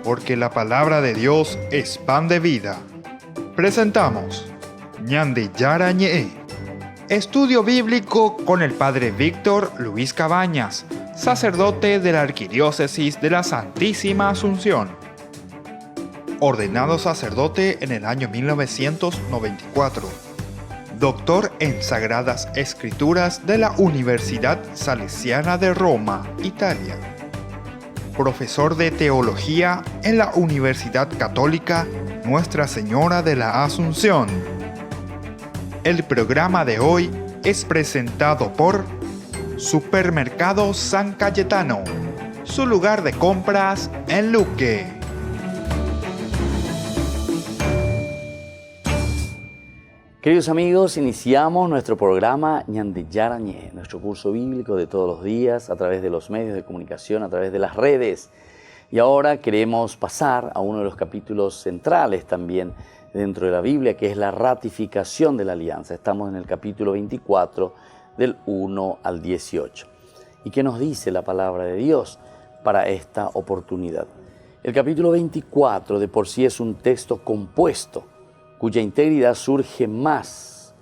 Porque la palabra de Dios es pan de vida. Presentamos Ñandi Yara Ñe, estudio bíblico con el Padre Víctor Luis Cabañas, sacerdote de la Arquidiócesis de la Santísima Asunción. Ordenado sacerdote en el año 1994. Doctor en Sagradas Escrituras de la Universidad Salesiana de Roma, Italia. Profesor de Teología en la Universidad Católica Nuestra Señora de la Asunción. El programa de hoy es presentado por Supermercado San Cayetano, su lugar de compras en Luque. Queridos amigos, iniciamos nuestro programa Ñandi Yara Ñe, nuestro curso bíblico de todos los días a través de los medios de comunicación, a través de las redes. Y ahora queremos pasar a uno de los capítulos centrales también dentro de la Biblia, que es la ratificación de la alianza. Estamos en el capítulo 24, del 1 al 18. ¿Y qué nos dice la palabra de Dios para esta oportunidad? El capítulo 24 de por sí es un texto compuesto, cuya integridad surge más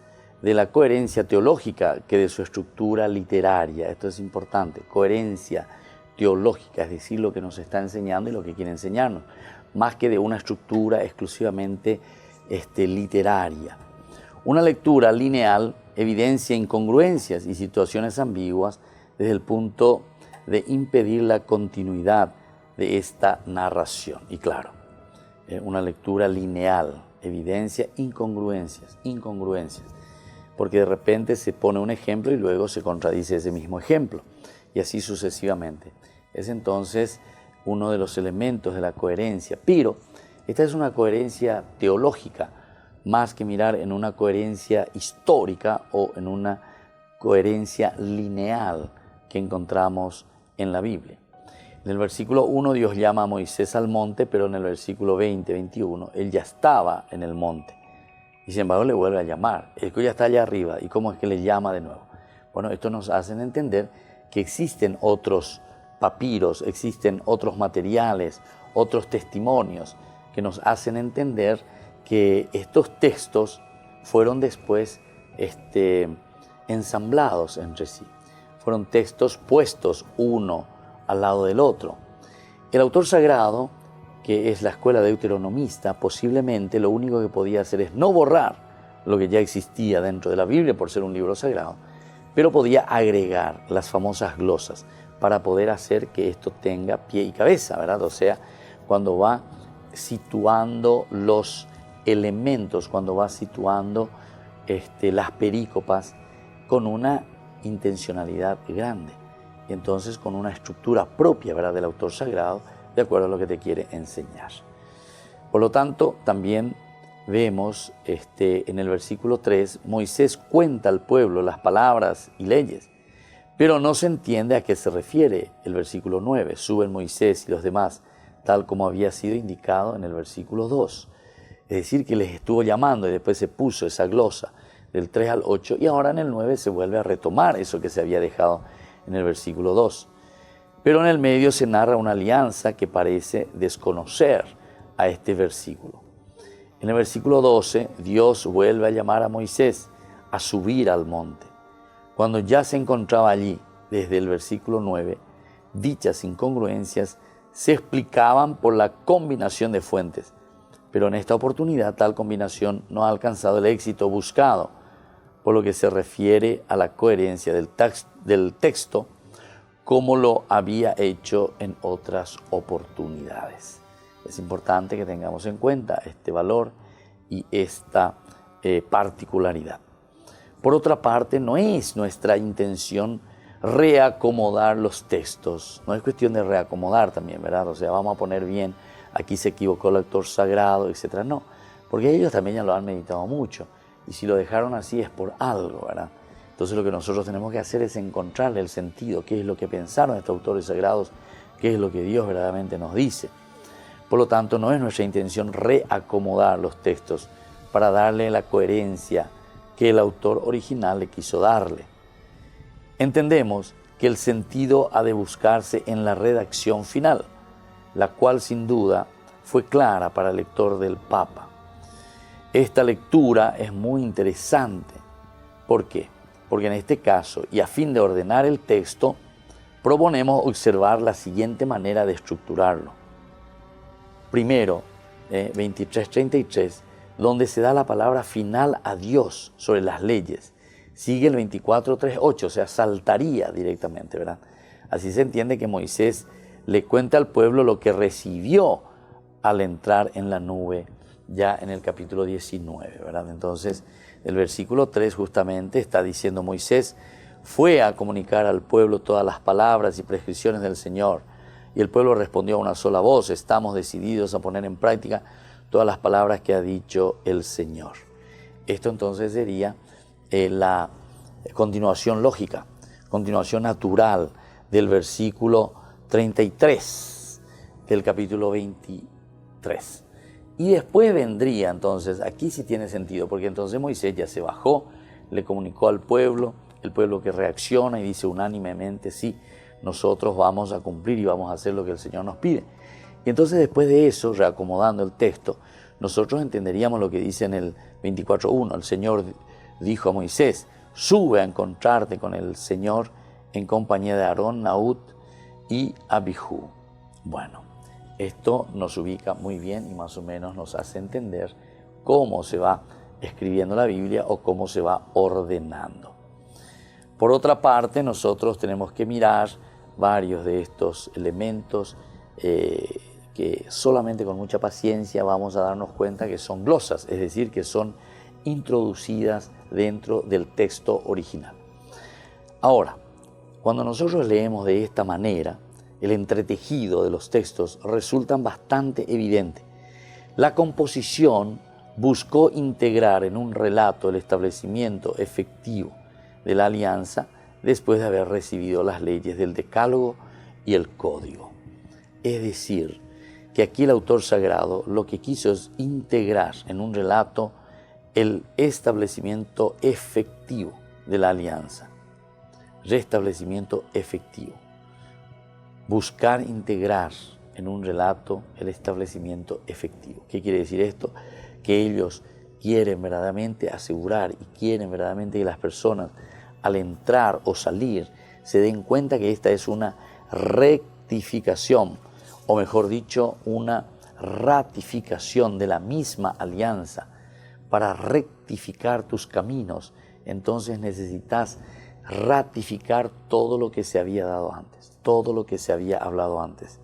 de la coherencia teológica que de su estructura literaria. Esto es importante, coherencia teológica, es decir, lo que nos está enseñando y lo que quiere enseñarnos, más que de una estructura exclusivamente literaria. Una lectura lineal evidencia incongruencias y situaciones ambiguas desde el punto de impedir la continuidad de esta narración. Y claro, una lectura lineal evidencia incongruencias, porque de repente se pone un ejemplo y luego se contradice ese mismo ejemplo, y así sucesivamente. Es entonces uno de los elementos de la coherencia, pero esta es una coherencia teológica, más que mirar en una coherencia histórica o en una coherencia lineal que encontramos en la Biblia. En el versículo 1 Dios llama a Moisés al monte, pero en el versículo 20, 21, él ya estaba en el monte. Y sin embargo le vuelve a llamar. El que ya está allá arriba. ¿Y cómo es que le llama de nuevo? Bueno, esto nos hace entender que existen otros papiros, existen otros materiales, otros testimonios que nos hacen entender que estos textos fueron después ensamblados entre sí. Fueron textos puestos uno al lado del otro. El autor sagrado, que es la escuela deuteronomista, posiblemente lo único que podía hacer es no borrar lo que ya existía dentro de la Biblia por ser un libro sagrado, pero podía agregar las famosas glosas para poder hacer que esto tenga pie y cabeza, ¿verdad? O sea, cuando va situando los elementos, cuando va situando las perícopas con una intencionalidad grande. Y entonces con una estructura propia, ¿verdad?, del autor sagrado, de acuerdo a lo que te quiere enseñar. Por lo tanto, también vemos en el versículo 3, Moisés cuenta al pueblo las palabras y leyes, pero no se entiende a qué se refiere el versículo 9. Suben Moisés y los demás, tal como había sido indicado en el versículo 2. Es decir, que les estuvo llamando y después se puso esa glosa del 3 al 8 y ahora en el 9 se vuelve a retomar eso que se había dejado en el versículo 2. Pero en el medio se narra una alianza que parece desconocer a este versículo. En el versículo 12, Dios vuelve a llamar a Moisés a subir al monte. Cuando ya se encontraba allí, desde el versículo 9, dichas incongruencias se explicaban por la combinación de fuentes. Pero en esta oportunidad tal combinación no ha alcanzado el éxito buscado, por lo que se refiere a la coherencia del texto, como lo había hecho en otras oportunidades. Es importante que tengamos en cuenta este valor y esta particularidad. Por otra parte, no es nuestra intención reacomodar los textos. No es cuestión de reacomodar también, ¿verdad? O sea, vamos a poner bien, aquí se equivocó el autor sagrado, etc. No, porque ellos también ya lo han meditado mucho. Y si lo dejaron así es por algo, ¿verdad? Entonces lo que nosotros tenemos que hacer es encontrarle el sentido, qué es lo que pensaron estos autores sagrados, qué es lo que Dios verdaderamente nos dice. Por lo tanto, no es nuestra intención reacomodar los textos para darle la coherencia que el autor original le quiso darle. Entendemos que el sentido ha de buscarse en la redacción final, la cual sin duda fue clara para el lector del Papa. Esta lectura es muy interesante. ¿Por qué? Porque en este caso, y a fin de ordenar el texto, proponemos observar la siguiente manera de estructurarlo. Primero, 23:33, donde se da la palabra final a Dios sobre las leyes. Sigue el 24:38, o sea, saltaría directamente, ¿verdad? Así se entiende que Moisés le cuenta al pueblo lo que recibió al entrar en la nube, ya en el capítulo 19, ¿verdad? Entonces, el versículo 3 justamente está diciendo: Moisés fue a comunicar al pueblo todas las palabras y prescripciones del Señor. Y el pueblo respondió a una sola voz: estamos decididos a poner en práctica todas las palabras que ha dicho el Señor. Esto entonces sería la continuación lógica, continuación natural del versículo 33 del capítulo 23. Y después vendría entonces, aquí sí tiene sentido, porque entonces Moisés ya se bajó, le comunicó al pueblo, el pueblo que reacciona y dice unánimemente: sí, nosotros vamos a cumplir y vamos a hacer lo que el Señor nos pide. Y entonces después de eso, reacomodando el texto, nosotros entenderíamos lo que dice en el 24:1. El Señor dijo a Moisés: sube a encontrarte con el Señor en compañía de Aarón, Nahud y Abihu. Bueno, esto nos ubica muy bien y más o menos nos hace entender cómo se va escribiendo la Biblia o cómo se va ordenando. Por otra parte, nosotros tenemos que mirar varios de estos elementos que solamente con mucha paciencia vamos a darnos cuenta que son glosas, es decir, que son introducidas dentro del texto original. Ahora, cuando nosotros leemos de esta manera, el entretejido de los textos resulta bastante evidente. La composición buscó integrar en un relato el establecimiento efectivo de la alianza después de haber recibido las leyes del Decálogo y el Código. Es decir, que aquí el autor sagrado lo que quiso es integrar en un relato el establecimiento efectivo de la alianza. Restablecimiento efectivo. Buscar integrar en un relato el establecimiento efectivo. ¿Qué quiere decir esto? Que ellos quieren verdaderamente asegurar y quieren verdaderamente que las personas al entrar o salir se den cuenta que esta es una rectificación, o mejor dicho, una ratificación de la misma alianza. Para rectificar tus caminos, entonces necesitas ratificar todo lo que se había dado antes, todo lo que se había hablado antes.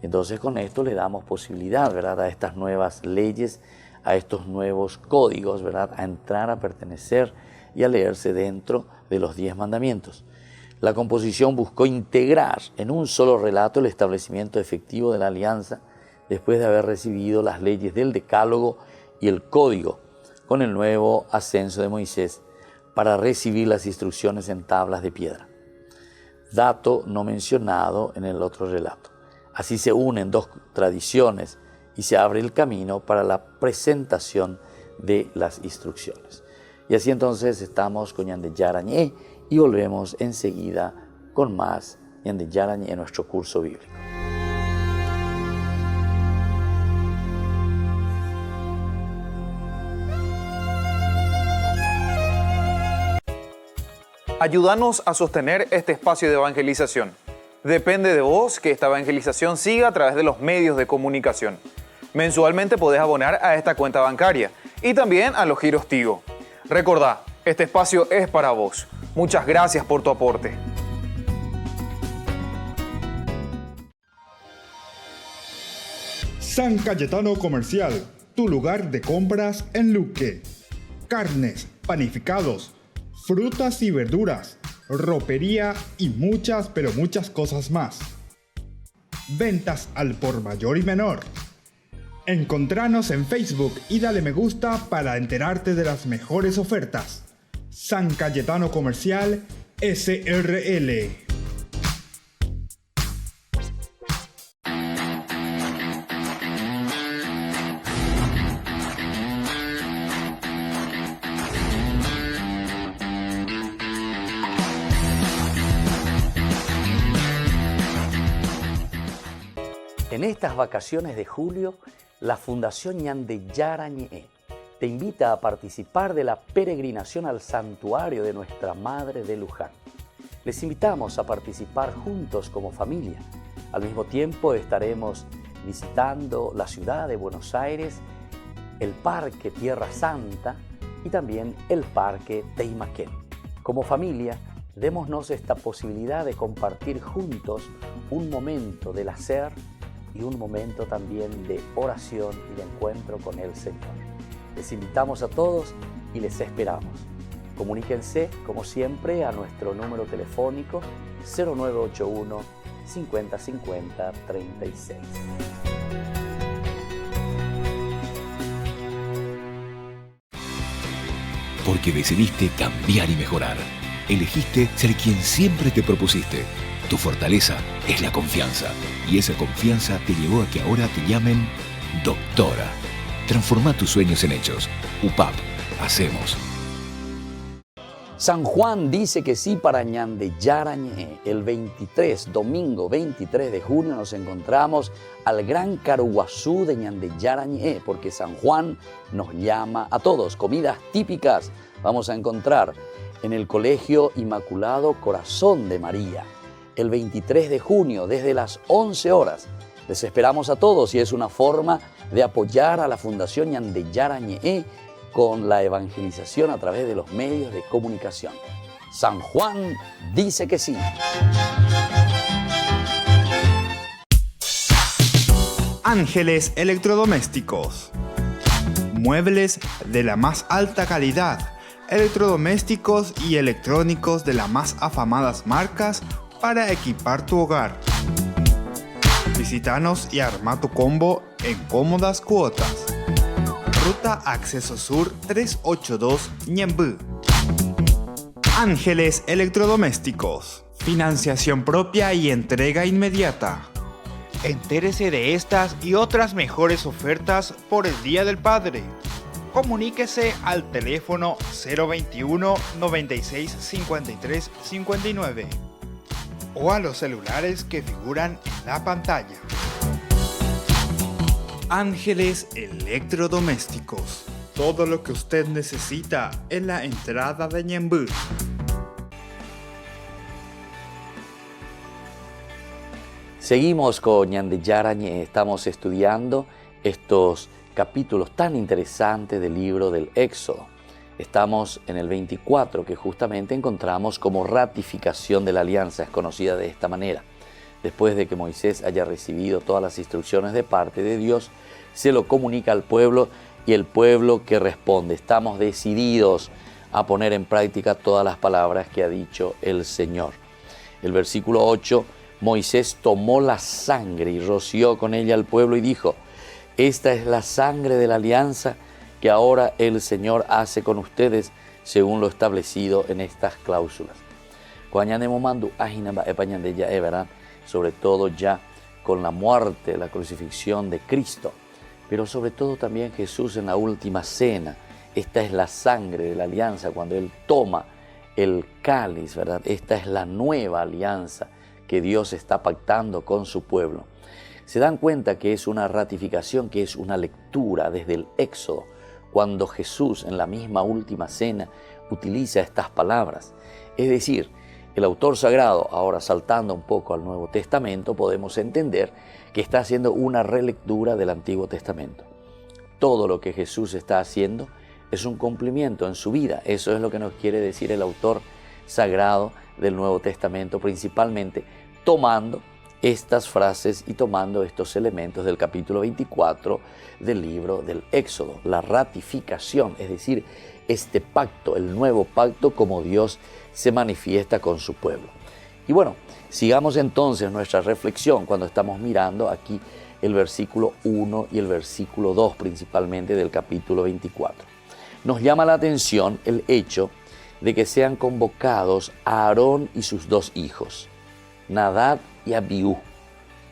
Entonces con esto le damos posibilidad, ¿verdad?, a estas nuevas leyes, a estos nuevos códigos, ¿verdad?, a entrar, a pertenecer y a leerse dentro de los 10 mandamientos. La composición buscó integrar en un solo relato el establecimiento efectivo de la alianza después de haber recibido las leyes del Decálogo y el Código con el nuevo ascenso de Moisés para recibir las instrucciones en tablas de piedra. Dato no mencionado en el otro relato. Así se unen dos tradiciones y se abre el camino para la presentación de las instrucciones. Y así entonces estamos con Ñande Yarañé y volvemos enseguida con más Ñande Yarañé en nuestro curso bíblico. Ayúdanos a sostener este espacio de evangelización. Depende de vos que esta evangelización siga a través de los medios de comunicación. Mensualmente podés abonar a esta cuenta bancaria y también a los giros Tigo. Recordá, este espacio es para vos. Muchas gracias por tu aporte. San Cayetano Comercial, tu lugar de compras en Luque. Carnes, panificados, frutas y verduras, ropería y muchas, pero muchas cosas más. Ventas al por mayor y menor. Encontranos en Facebook y dale me gusta para enterarte de las mejores ofertas. San Cayetano Comercial SRL. En estas vacaciones de julio, la Fundación Ñande Yarañe te invita a participar de la peregrinación al santuario de Nuestra Madre de Luján. Les invitamos a participar juntos como familia. Al mismo tiempo estaremos visitando la ciudad de Buenos Aires, el Parque Tierra Santa y también el Parque Teimaquén. Como familia, démonos esta posibilidad de compartir juntos un momento del hacer y un momento también de oración y de encuentro con el Señor. Les invitamos a todos y les esperamos. Comuníquense, como siempre, a nuestro número telefónico 0981 50 50 36. Porque decidiste cambiar y mejorar. Elegiste ser quien siempre te propusiste. Tu fortaleza es la confianza. Y esa confianza te llevó a que ahora te llamen doctora. Transforma tus sueños en hechos. UPAP. Hacemos. San Juan dice que sí para Ñande Yarañe. El domingo 23 de junio, nos encontramos al Gran Caruguazú de Ñande Yarañe, porque San Juan nos llama a todos. Comidas típicas vamos a encontrar en el Colegio Inmaculado Corazón de María. El 23 de junio, desde las 11 horas. Les esperamos a todos y es una forma de apoyar a la Fundación Ñande Yarañe con la evangelización a través de los medios de comunicación. San Juan dice que sí. Ángeles Electrodomésticos. Muebles de la más alta calidad, electrodomésticos y electrónicos de las más afamadas marcas para equipar tu hogar. Visítanos y arma tu combo en cómodas cuotas. Ruta Acceso Sur 382 Ñemby. Ángeles Electrodomésticos. Financiación propia y entrega inmediata. Entérese de estas y otras mejores ofertas por el Día del Padre. Comuníquese al teléfono 021 96 53 59 o a los celulares que figuran en la pantalla. Ángeles Electrodomésticos. Todo lo que usted necesita en la entrada de Ñemby. Seguimos con Ñande Yarañe. Estamos estudiando estos capítulos tan interesantes del libro del Éxodo. Estamos en el 24, que justamente encontramos como ratificación de la alianza. Es conocida de esta manera. Después de que Moisés haya recibido todas las instrucciones de parte de Dios, se lo comunica al pueblo y el pueblo que responde. Estamos decididos a poner en práctica todas las palabras que ha dicho el Señor. El versículo 8, Moisés tomó la sangre y roció con ella al pueblo y dijo: esta es la sangre de la alianza que ahora el Señor hace con ustedes según lo establecido en estas cláusulas. Sobre todo ya con la muerte, la crucifixión de Cristo, pero sobre todo también Jesús en la última cena. Esta es la sangre de la alianza, cuando Él toma el cáliz, ¿verdad? Esta es la nueva alianza que Dios está pactando con su pueblo. Se dan cuenta que es una ratificación, que es una lectura desde el Éxodo, cuando Jesús en la misma última cena utiliza estas palabras. Es decir, el autor sagrado, ahora saltando un poco al Nuevo Testamento, podemos entender que está haciendo una relectura del Antiguo Testamento. Todo lo que Jesús está haciendo es un cumplimiento en su vida. Eso es lo que nos quiere decir el autor sagrado del Nuevo Testamento, principalmente tomando estas frases y tomando estos elementos del capítulo 24 del libro del Éxodo. La ratificación, es decir, este pacto, el nuevo pacto, como Dios se manifiesta con su pueblo. Y bueno, sigamos entonces nuestra reflexión cuando estamos mirando aquí el versículo 1 y el versículo 2 principalmente del capítulo 24. Nos llama la atención el hecho de que sean convocados a Aarón y sus dos hijos, Nadab y Abiú.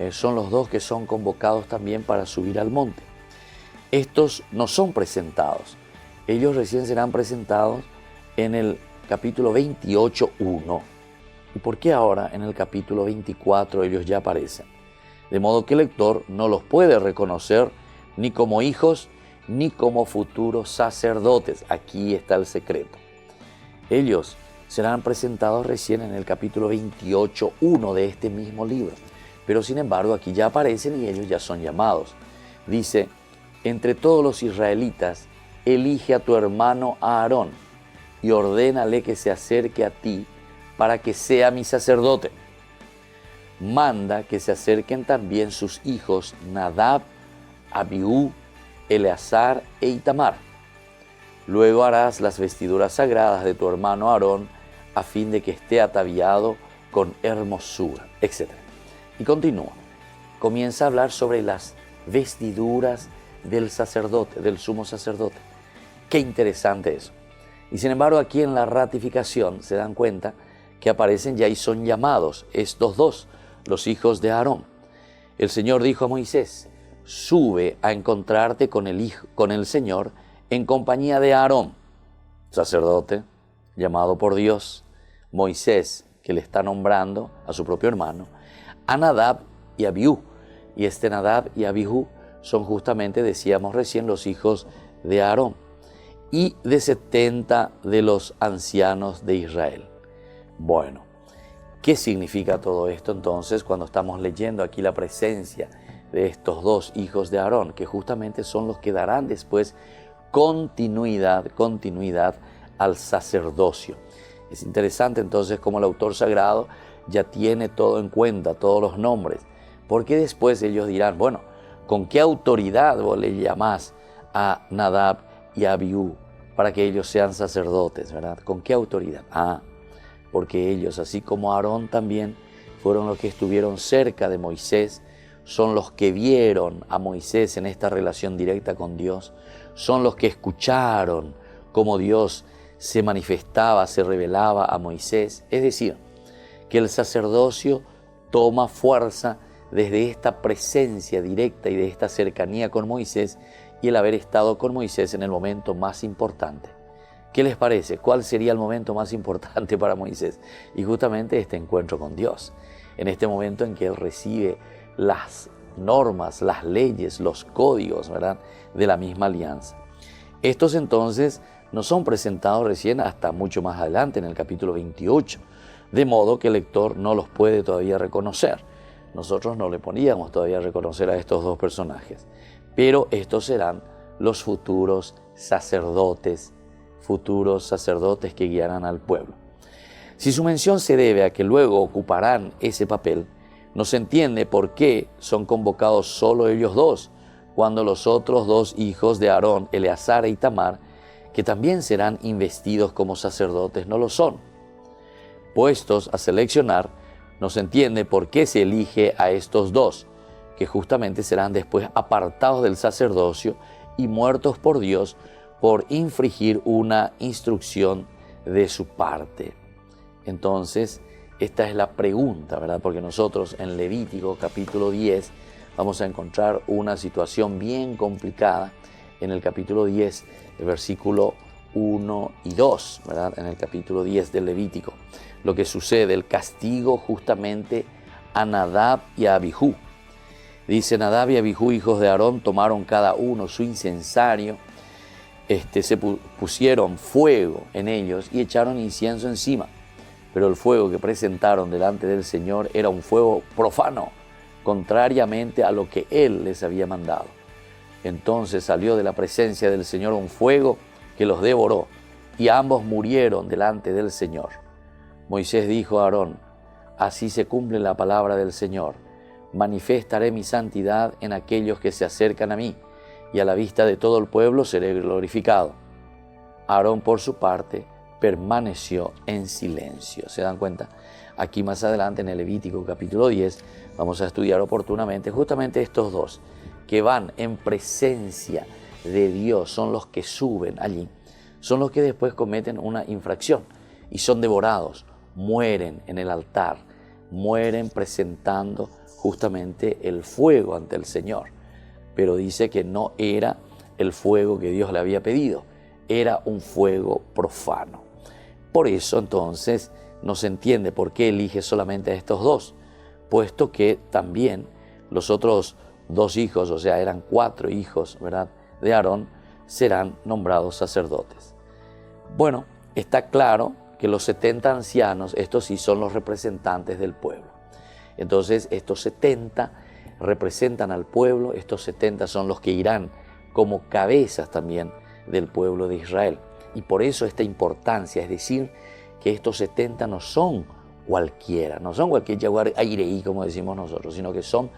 Son los dos que son convocados también para subir al monte. Estos no son presentados. Ellos recién serán presentados en el capítulo 28:1. ¿Y por qué ahora en el capítulo 24 ellos ya aparecen? de modo que el lector no los puede reconocer ni como hijos ni como futuros sacerdotes. Aquí está el secreto. Ellos serán presentados recién en el capítulo 28:1 de este mismo libro, pero sin embargo aquí ya aparecen y ellos ya son llamados. Dice: entre todos los israelitas, elige a tu hermano Aarón y ordénale que se acerque a ti para que sea mi sacerdote. Manda que se acerquen también sus hijos Nadab, Abiú, Eleazar e Itamar. Luego harás las vestiduras sagradas de tu hermano Aarón a fin de que esté ataviado con hermosura, etc. Y continúa. Comienza a hablar sobre las vestiduras del sacerdote, del sumo sacerdote. Qué interesante eso. Y sin embargo aquí en la ratificación se dan cuenta que aparecen ya y son llamados estos dos, los hijos de Aarón. El Señor dijo a Moisés: sube a encontrarte con el Señor en compañía de Aarón, sacerdote, llamado por Dios, Moisés, que le está nombrando a su propio hermano, a Nadab y Abiú. Y este Nadab y Abiú son justamente, decíamos recién, los hijos de Aarón y de 70 de los ancianos de Israel. Bueno, ¿qué significa todo esto entonces cuando estamos leyendo aquí la presencia de estos dos hijos de Aarón, que justamente son los que darán después continuidad al sacerdocio? Es interesante entonces cómo el autor sagrado ya tiene todo en cuenta, todos los nombres, porque después ellos dirán: bueno, ¿con qué autoridad vos le llamás a Nadab y a Abiú para que ellos sean sacerdotes, verdad? ¿Con qué autoridad? Porque ellos, así como Aarón también, fueron los que estuvieron cerca de Moisés, son los que vieron a Moisés en esta relación directa con Dios, son los que escucharon cómo Dios se manifestaba, se revelaba a Moisés. Es decir, que el sacerdocio toma fuerza desde esta presencia directa y de esta cercanía con Moisés y el haber estado con Moisés en el momento más importante. ¿Qué les parece? ¿Cuál sería el momento más importante para Moisés? Y justamente este encuentro con Dios, en este momento en que él recibe las normas, las leyes, los códigos, ¿verdad?, de la misma alianza. Estos entonces no son presentados recién hasta mucho más adelante, en el capítulo 28, de modo que el lector no los puede todavía reconocer. Nosotros no le poníamos todavía a reconocer a estos dos personajes, pero estos serán los futuros sacerdotes que guiarán al pueblo. Si su mención se debe a que luego ocuparán ese papel, no se entiende por qué son convocados solo ellos dos, cuando los otros dos hijos de Aarón, Eleazar e Itamar, que también serán investidos como sacerdotes, no lo son. Puestos a seleccionar, no se entiende por qué se elige a estos dos, que justamente serán después apartados del sacerdocio y muertos por Dios por infringir una instrucción de su parte. Entonces, esta es la pregunta, ¿verdad? Porque nosotros en Levítico capítulo 10 vamos a encontrar una situación bien complicada en el capítulo 10, el versículo 1 y 2, ¿verdad? En el capítulo 10 del Levítico. Lo que sucede, el castigo justamente a Nadab y a Abijú. Dice: Nadab y Abijú, hijos de Aarón, tomaron cada uno su incensario, se pusieron fuego en ellos y echaron incienso encima. Pero el fuego que presentaron delante del Señor era un fuego profano, contrariamente a lo que Él les había mandado. Entonces salió de la presencia del Señor un fuego que los devoró, y ambos murieron delante del Señor. Moisés dijo a Aarón: así se cumple la palabra del Señor. Manifestaré mi santidad en aquellos que se acercan a mí, y a la vista de todo el pueblo seré glorificado. Aarón, por su parte, permaneció en silencio. ¿Se dan cuenta? Aquí más adelante en el Levítico capítulo 10 vamos a estudiar oportunamente justamente estos dos que van en presencia de Dios, son los que suben allí, son los que después cometen una infracción y son devorados, mueren en el altar, mueren presentando justamente el fuego ante el Señor. Pero dice que no era el fuego que Dios le había pedido, era un fuego profano. Por eso entonces no se entiende por qué elige solamente a estos dos, puesto que también los otros 2 hijos, o sea, eran 4 hijos, ¿verdad?, de Aarón, serán nombrados sacerdotes. Bueno, está claro que los 70 ancianos, estos sí son los representantes del pueblo. Entonces, estos 70 representan al pueblo, estos 70 son los que irán como cabezas también del pueblo de Israel. Y por eso esta importancia, es decir, que estos 70 no son cualquiera, no son cualquier jaguar aireí, como decimos nosotros, sino que son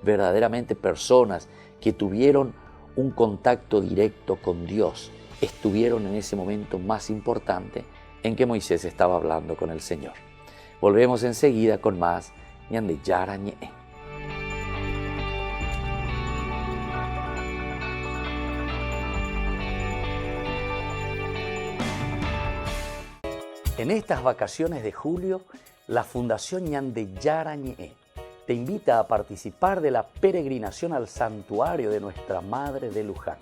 verdaderamente personas que tuvieron un contacto directo con Dios, estuvieron en ese momento más importante en que Moisés estaba hablando con el Señor. Volvemos enseguida con más Ñande Yara Ñe. En estas vacaciones de julio, la Fundación Ñande Yara Ñe te invita a participar de la peregrinación al santuario de Nuestra Madre de Luján.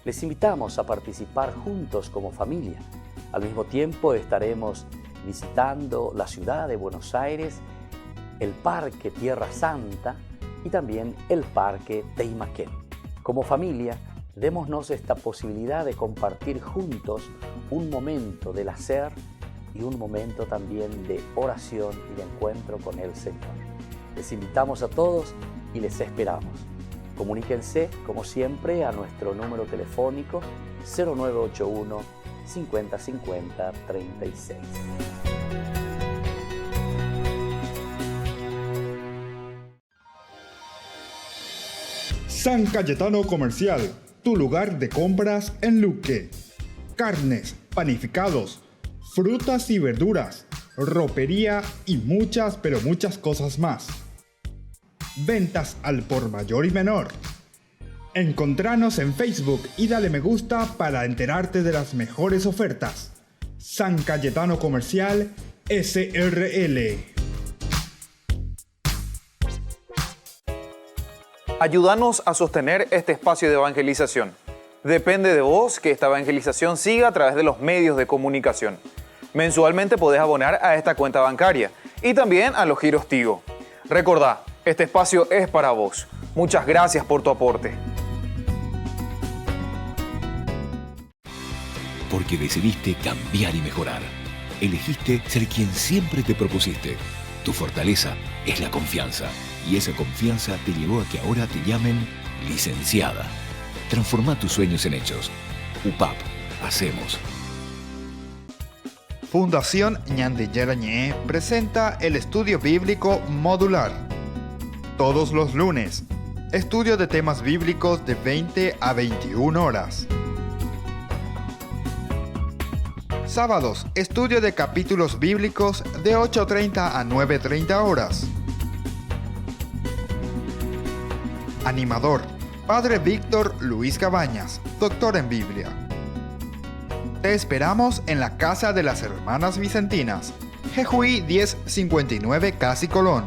Les invitamos a participar juntos como familia. Al mismo tiempo estaremos visitando la ciudad de Buenos Aires, el Parque Tierra Santa y también el Parque Teimaquén. Como familia, démonos esta posibilidad de compartir juntos un momento del hacer y un momento también de oración y de encuentro con el Señor. Les invitamos a todos y les esperamos. Comuníquense, como siempre, a nuestro número telefónico 0981 50 50 36. San Cayetano Comercial, tu lugar de compras en Luque. Carnes, panificados, frutas y verduras, ropería y muchas, pero muchas cosas más. Ventas al por mayor y menor. Encontranos en Facebook y dale me gusta para enterarte de las mejores ofertas. San Cayetano Comercial SRL. Ayúdanos a sostener este espacio de evangelización. Depende de vos que esta evangelización siga a través de los medios de comunicación. Mensualmente podés abonar a esta cuenta bancaria y también a los giros Tigo. Recordá, este espacio es para vos. Muchas gracias por tu aporte. Porque decidiste cambiar y mejorar. Elegiste ser quien siempre te propusiste. Tu fortaleza es la confianza. Y esa confianza te llevó a que ahora te llamen licenciada. Transforma tus sueños en hechos. UPAP. Hacemos. Fundación Ñande Yara Ñe presenta el estudio bíblico modular. Todos los lunes, estudio de temas bíblicos de 20 a 21 horas. Sábados, estudio de capítulos bíblicos de 8:30 a 9:30 horas. Animador, Padre Víctor Luis Cabañas, doctor en Biblia. Te esperamos en la Casa de las Hermanas Vicentinas, Jejuí 1059 Casi Colón.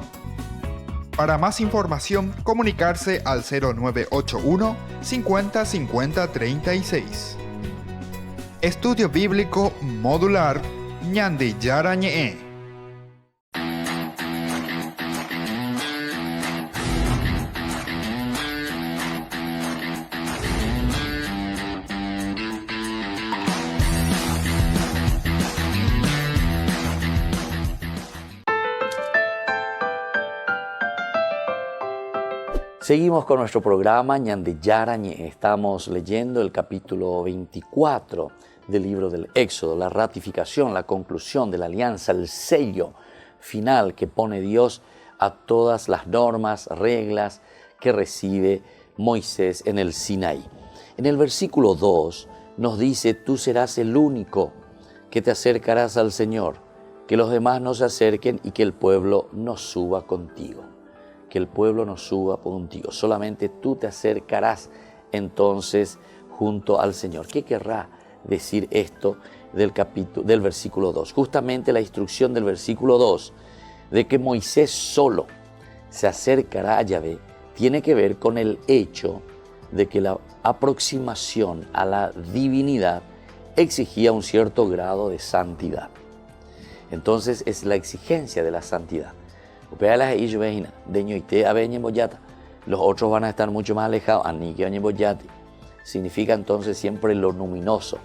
Para más información, comunicarse al 0981 50 50 36. Estudio Bíblico Modular Ñande Yara Ñe. Seguimos con nuestro programa Ñande Yara Ñe. Estamos leyendo el capítulo 24 del libro del Éxodo, la ratificación, la conclusión de la alianza, el sello final que pone Dios a todas las normas, reglas que recibe Moisés en el Sinaí. En el versículo 2 nos dice: tú serás el único que te acercarás al Señor, que los demás no se acerquen y que el pueblo no suba contigo. Que el pueblo no suba contigo, solamente tú te acercarás entonces junto al Señor. ¿Qué querrá decir esto del versículo 2? Justamente la instrucción del versículo 2 de que Moisés solo se acercará a Yahvé tiene que ver con el hecho de que la aproximación a la divinidad exigía un cierto grado de santidad. Entonces es la exigencia de la santidad. los otros van a estar mucho más alejados. Aniki Oñeboyati significa entonces siempre lo luminoso.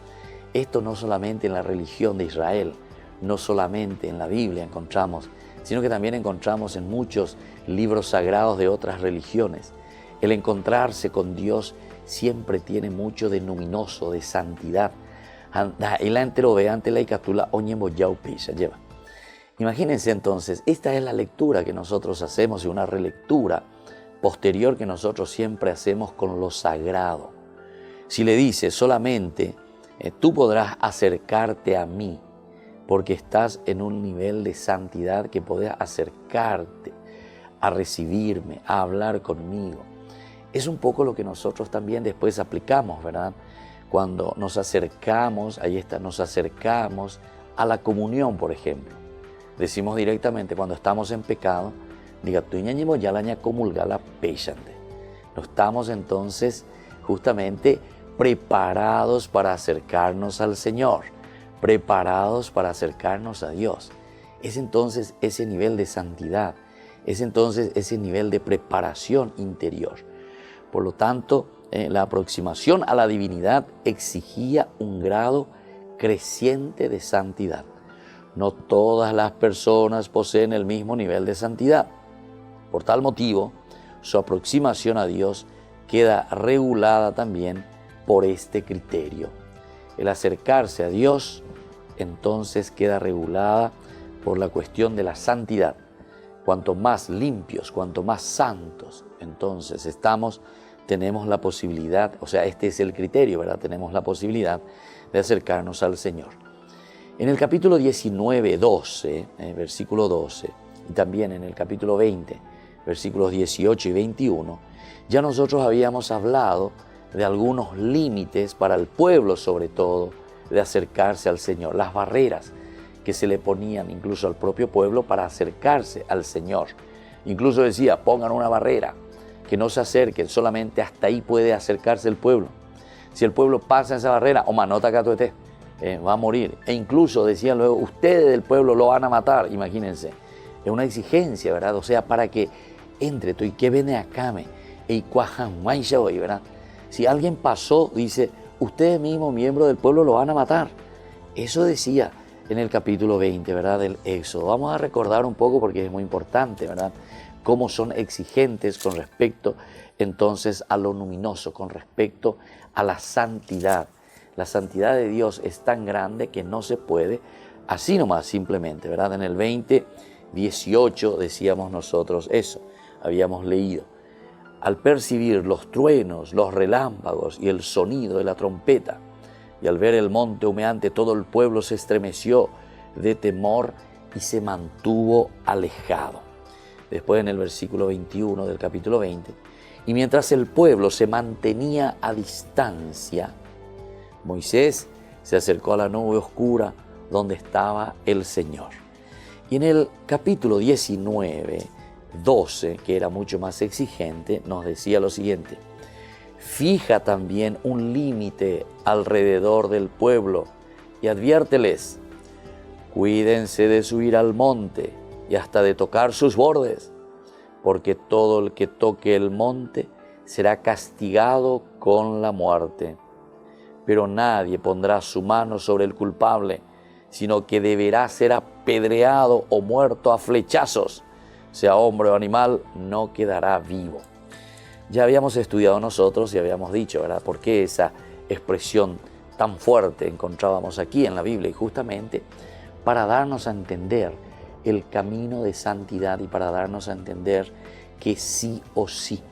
Esto no solamente en la religión de Israel, no solamente en la Biblia encontramos, sino que también encontramos en muchos libros sagrados de otras religiones. El encontrarse con Dios siempre tiene mucho de luminoso, de santidad. Imagínense entonces, esta es la lectura que nosotros hacemos y una relectura posterior que nosotros siempre hacemos con lo sagrado. Si le dice solamente, tú podrás acercarte a mí, porque estás en un nivel de santidad que podés acercarte a recibirme, a hablar conmigo. Es un poco lo que nosotros también después aplicamos, ¿verdad? Cuando nos acercamos, ahí está, nos acercamos a la comunión, por ejemplo. Decimos directamente cuando estamos en pecado, diga, tú ya la comulgala pechante. No estamos entonces justamente preparados para acercarnos al Señor, preparados para acercarnos a Dios. Es entonces ese nivel de santidad, es entonces ese nivel de preparación interior. Por lo tanto, la aproximación a la divinidad exigía un grado creciente de santidad. No todas las personas poseen el mismo nivel de santidad. Por tal motivo, su aproximación a Dios queda regulada también por este criterio. El acercarse a Dios, entonces, queda regulada por la cuestión de la santidad. Cuanto más limpios, cuanto más santos, entonces tenemos la posibilidad, o sea, este es el criterio, ¿verdad? Tenemos la posibilidad de acercarnos al Señor. En el capítulo 19, 12, versículo 12, y también en el capítulo 20, versículos 18 y 21, ya nosotros habíamos hablado de algunos límites para el pueblo, sobre todo, de acercarse al Señor, las barreras que se le ponían incluso al propio pueblo para acercarse al Señor. Incluso decía, pongan una barrera, que no se acerquen, solamente hasta ahí puede acercarse el pueblo. Si el pueblo pasa esa barrera, o manota catuete, va a morir. E incluso decían luego, ustedes del pueblo lo van a matar, imagínense. Es una exigencia, ¿verdad? O sea, para que entre tú y que viene acá, y cuajan, ¿verdad? Si alguien pasó, dice, ustedes mismos, miembros del pueblo, lo van a matar. Eso decía en el capítulo 20, ¿verdad? Del Éxodo. Vamos a recordar un poco porque es muy importante, ¿verdad? Cómo son exigentes con respecto entonces a lo luminoso, con respecto a la santidad. La santidad de Dios es tan grande que no se puede así nomás simplemente, ¿verdad? En el 20, 18 decíamos nosotros eso, habíamos leído. Al percibir los truenos, los relámpagos y el sonido de la trompeta, y al ver el monte humeante, todo el pueblo se estremeció de temor y se mantuvo alejado. Después en el versículo 21 del capítulo 20, y mientras el pueblo se mantenía a distancia, Moisés se acercó a la nube oscura donde estaba el Señor. Y en el capítulo 19, 12, que era mucho más exigente, nos decía lo siguiente: fija también un límite alrededor del pueblo y adviérteles, cuídense de subir al monte y hasta de tocar sus bordes, porque todo el que toque el monte será castigado con la muerte. Pero nadie pondrá su mano sobre el culpable, sino que deberá ser apedreado o muerto a flechazos. Sea hombre o animal, no quedará vivo. Ya habíamos estudiado nosotros y habíamos dicho, ¿verdad?, por qué esa expresión tan fuerte encontrábamos aquí en la Biblia, y justamente para darnos a entender el camino de santidad y para darnos a entender que sí o sí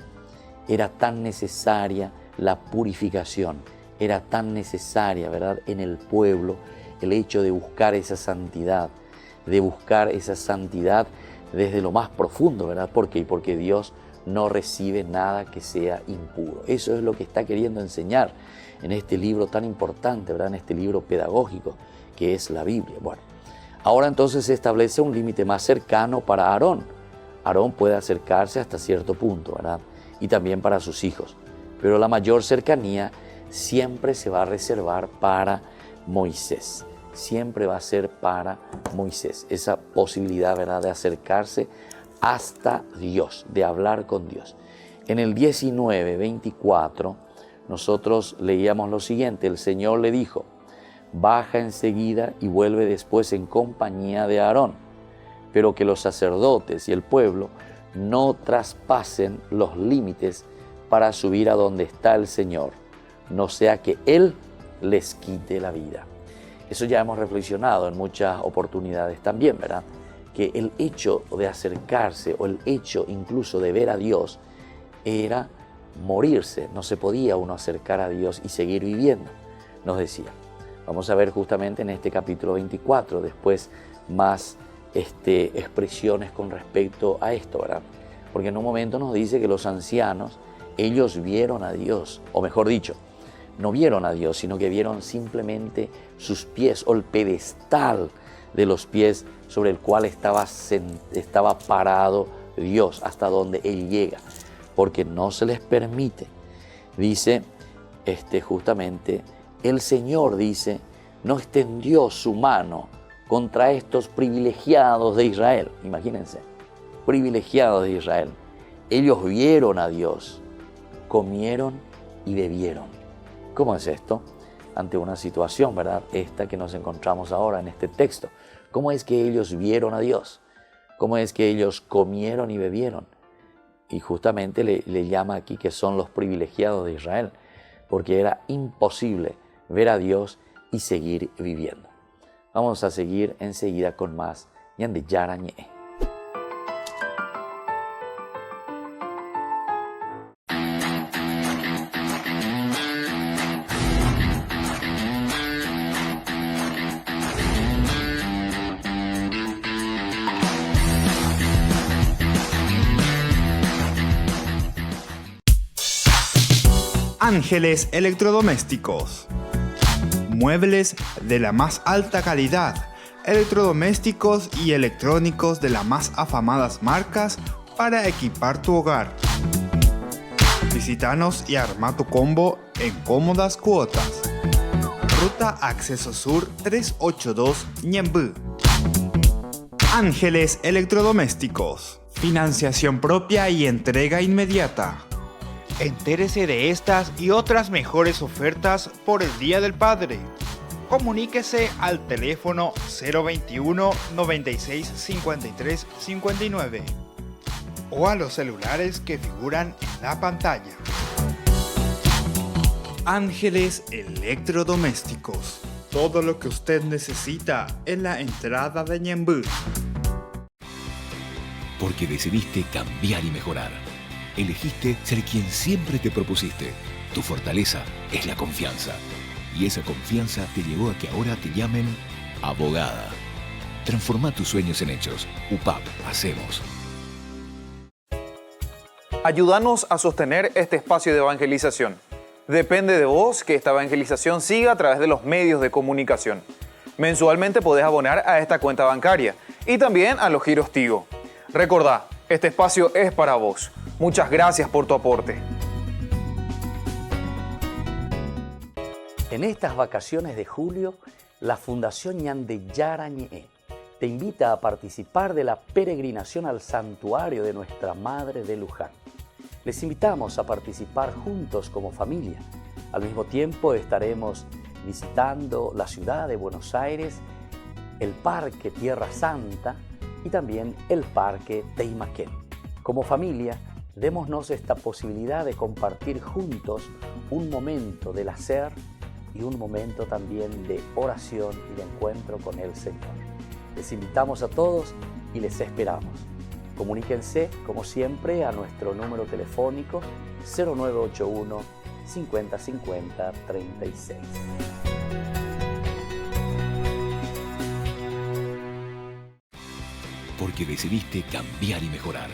era tan necesaria la purificación, era tan necesaria, ¿verdad?, en el pueblo el hecho de buscar esa santidad, desde lo más profundo, ¿verdad? ¿Por qué? Porque Dios no recibe nada que sea impuro. Eso es lo que está queriendo enseñar en este libro tan importante, ¿verdad? En este libro pedagógico que es la Biblia. Bueno, ahora entonces se establece un límite más cercano para Aarón. Aarón puede acercarse hasta cierto punto, ¿verdad? Y también para sus hijos. Pero la mayor cercanía siempre se va a reservar para Moisés. Siempre va a ser para Moisés. Esa posibilidad, ¿verdad?, de acercarse hasta Dios, de hablar con Dios. En el 19:24 nosotros leíamos lo siguiente: el Señor le dijo, baja enseguida y vuelve después en compañía de Aarón, pero que los sacerdotes y el pueblo no traspasen los límites para subir a donde está el Señor, no sea que Él les quite la vida. Eso ya hemos reflexionado en muchas oportunidades también, ¿verdad? Que el hecho de acercarse o el hecho incluso de ver a Dios era morirse. No se podía uno acercar a Dios y seguir viviendo, nos decía. Vamos a ver justamente en este capítulo 24, después más expresiones con respecto a esto, ¿verdad? Porque en un momento nos dice que los ancianos, ellos vieron a Dios, o mejor dicho, no vieron a Dios, sino que vieron simplemente sus pies o el pedestal de los pies sobre el cual estaba parado Dios, hasta donde Él llega, porque no se les permite. Dice justamente, el Señor dice, no extendió su mano contra estos privilegiados de Israel. Imagínense, privilegiados de Israel. Ellos vieron a Dios, comieron y bebieron. ¿Cómo es esto? Ante una situación, ¿verdad? Esta que nos encontramos ahora en este texto. ¿Cómo es que ellos vieron a Dios? ¿Cómo es que ellos comieron y bebieron? Y justamente le llama aquí que son los privilegiados de Israel, porque era imposible ver a Dios y seguir viviendo. Vamos a seguir enseguida con más Ñande Yarañe. Ángeles Electrodomésticos. Muebles de la más alta calidad, electrodomésticos y electrónicos de las más afamadas marcas para equipar tu hogar. Visítanos y arma tu combo en cómodas cuotas. Ruta Acceso Sur 382 Ñemby. Ángeles Electrodomésticos. Financiación propia y entrega inmediata. Entérese de estas y otras mejores ofertas por el Día del Padre. Comuníquese al teléfono 021 96 53 59 o a los celulares que figuran en la pantalla. Ángeles Electrodomésticos. Todo lo que usted necesita en la entrada de Ñemby. Porque decidiste cambiar y mejorar. Elegiste ser quien siempre te propusiste. Tu fortaleza es la confianza. Y esa confianza te llevó a que ahora te llamen abogada. Transforma tus sueños en hechos. UPAP, hacemos. Ayúdanos a sostener este espacio de evangelización. Depende de vos que esta evangelización siga a través de los medios de comunicación. Mensualmente podés abonar a esta cuenta bancaria y también a los giros Tigo. Recordá, este espacio es para vos. Muchas gracias por tu aporte. En estas vacaciones de julio, la Fundación Ñande Yarañe te invita a participar de la peregrinación al santuario de Nuestra Madre de Luján. Les invitamos a participar juntos como familia. Al mismo tiempo estaremos visitando la ciudad de Buenos Aires, el Parque Tierra Santa y también el Parque Teimaquén. Como familia, démonos esta posibilidad de compartir juntos un momento del hacer y un momento también de oración y de encuentro con el Señor. Les invitamos a todos y les esperamos. Comuníquense, como siempre, a nuestro número telefónico 0981 50 50 36. Porque decidiste cambiar y mejorar.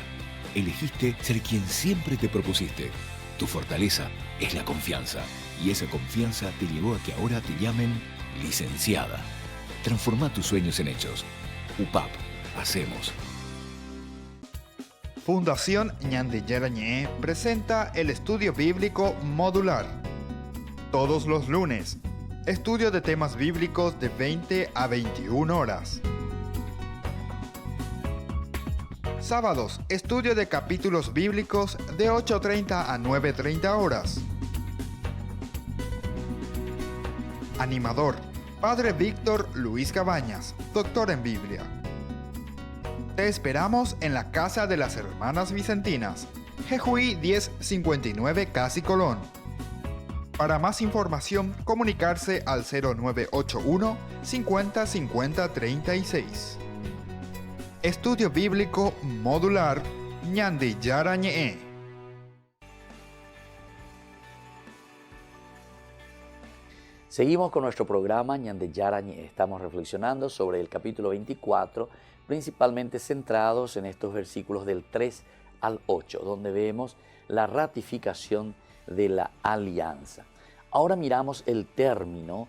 Elegiste ser quien siempre te propusiste. Tu fortaleza es la confianza. Y esa confianza te llevó a que ahora te llamen licenciada. Transforma tus sueños en hechos. UPAP, hacemos. Fundación Ñande Yarañe presenta el estudio bíblico modular. Todos los lunes, estudio de temas bíblicos de 20 a 21 horas. Sábados, estudio de capítulos bíblicos de 8:30 a 9:30 horas. Animador, Padre Víctor Luis Cabañas, doctor en Biblia. Te esperamos en la Casa de las Hermanas Vicentinas, Jejuí 1059 Casi Colón. Para más información, comunicarse al 0981 50 50 36. Estudio Bíblico Modular Ñandi Yarañe. Seguimos con nuestro programa Ñandi Yarañe. Estamos reflexionando sobre el capítulo 24, principalmente centrados en estos versículos del 3 al 8, donde vemos la ratificación de la alianza. Ahora miramos el término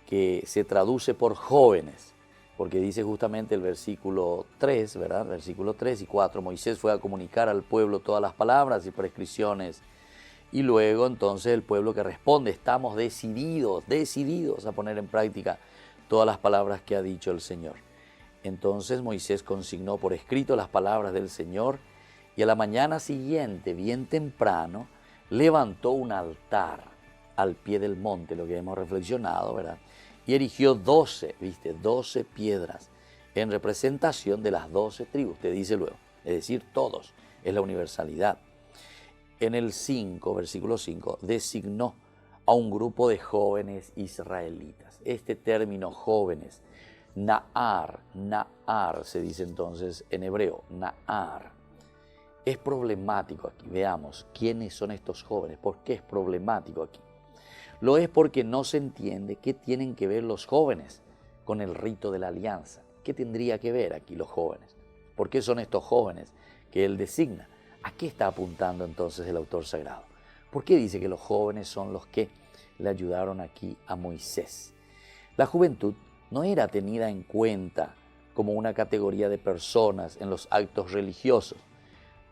que se traduce por jóvenes, porque dice justamente el versículo 3, ¿verdad? Versículo 3 y 4, Moisés fue a comunicar al pueblo todas las palabras y prescripciones, y luego entonces el pueblo que responde, estamos decididos a poner en práctica todas las palabras que ha dicho el Señor. Entonces Moisés consignó por escrito las palabras del Señor, y a la mañana siguiente, bien temprano, levantó un altar al pie del monte, lo que hemos reflexionado, ¿verdad? Y erigió 12 piedras en representación de las 12 tribus, te dice luego, es decir, todos, es la universalidad. En el 5, versículo 5, designó a un grupo de jóvenes israelitas. Este término jóvenes, Na'ar se dice entonces en hebreo, Na'ar. Es problemático aquí, veamos quiénes son estos jóvenes, por qué es problemático aquí. Lo es porque no se entiende qué tienen que ver los jóvenes con el rito de la alianza. ¿Qué tendría que ver aquí los jóvenes? ¿Por qué son estos jóvenes que él designa? ¿A qué está apuntando entonces el autor sagrado? ¿Por qué dice que los jóvenes son los que le ayudaron aquí a Moisés? La juventud no era tenida en cuenta como una categoría de personas en los actos religiosos.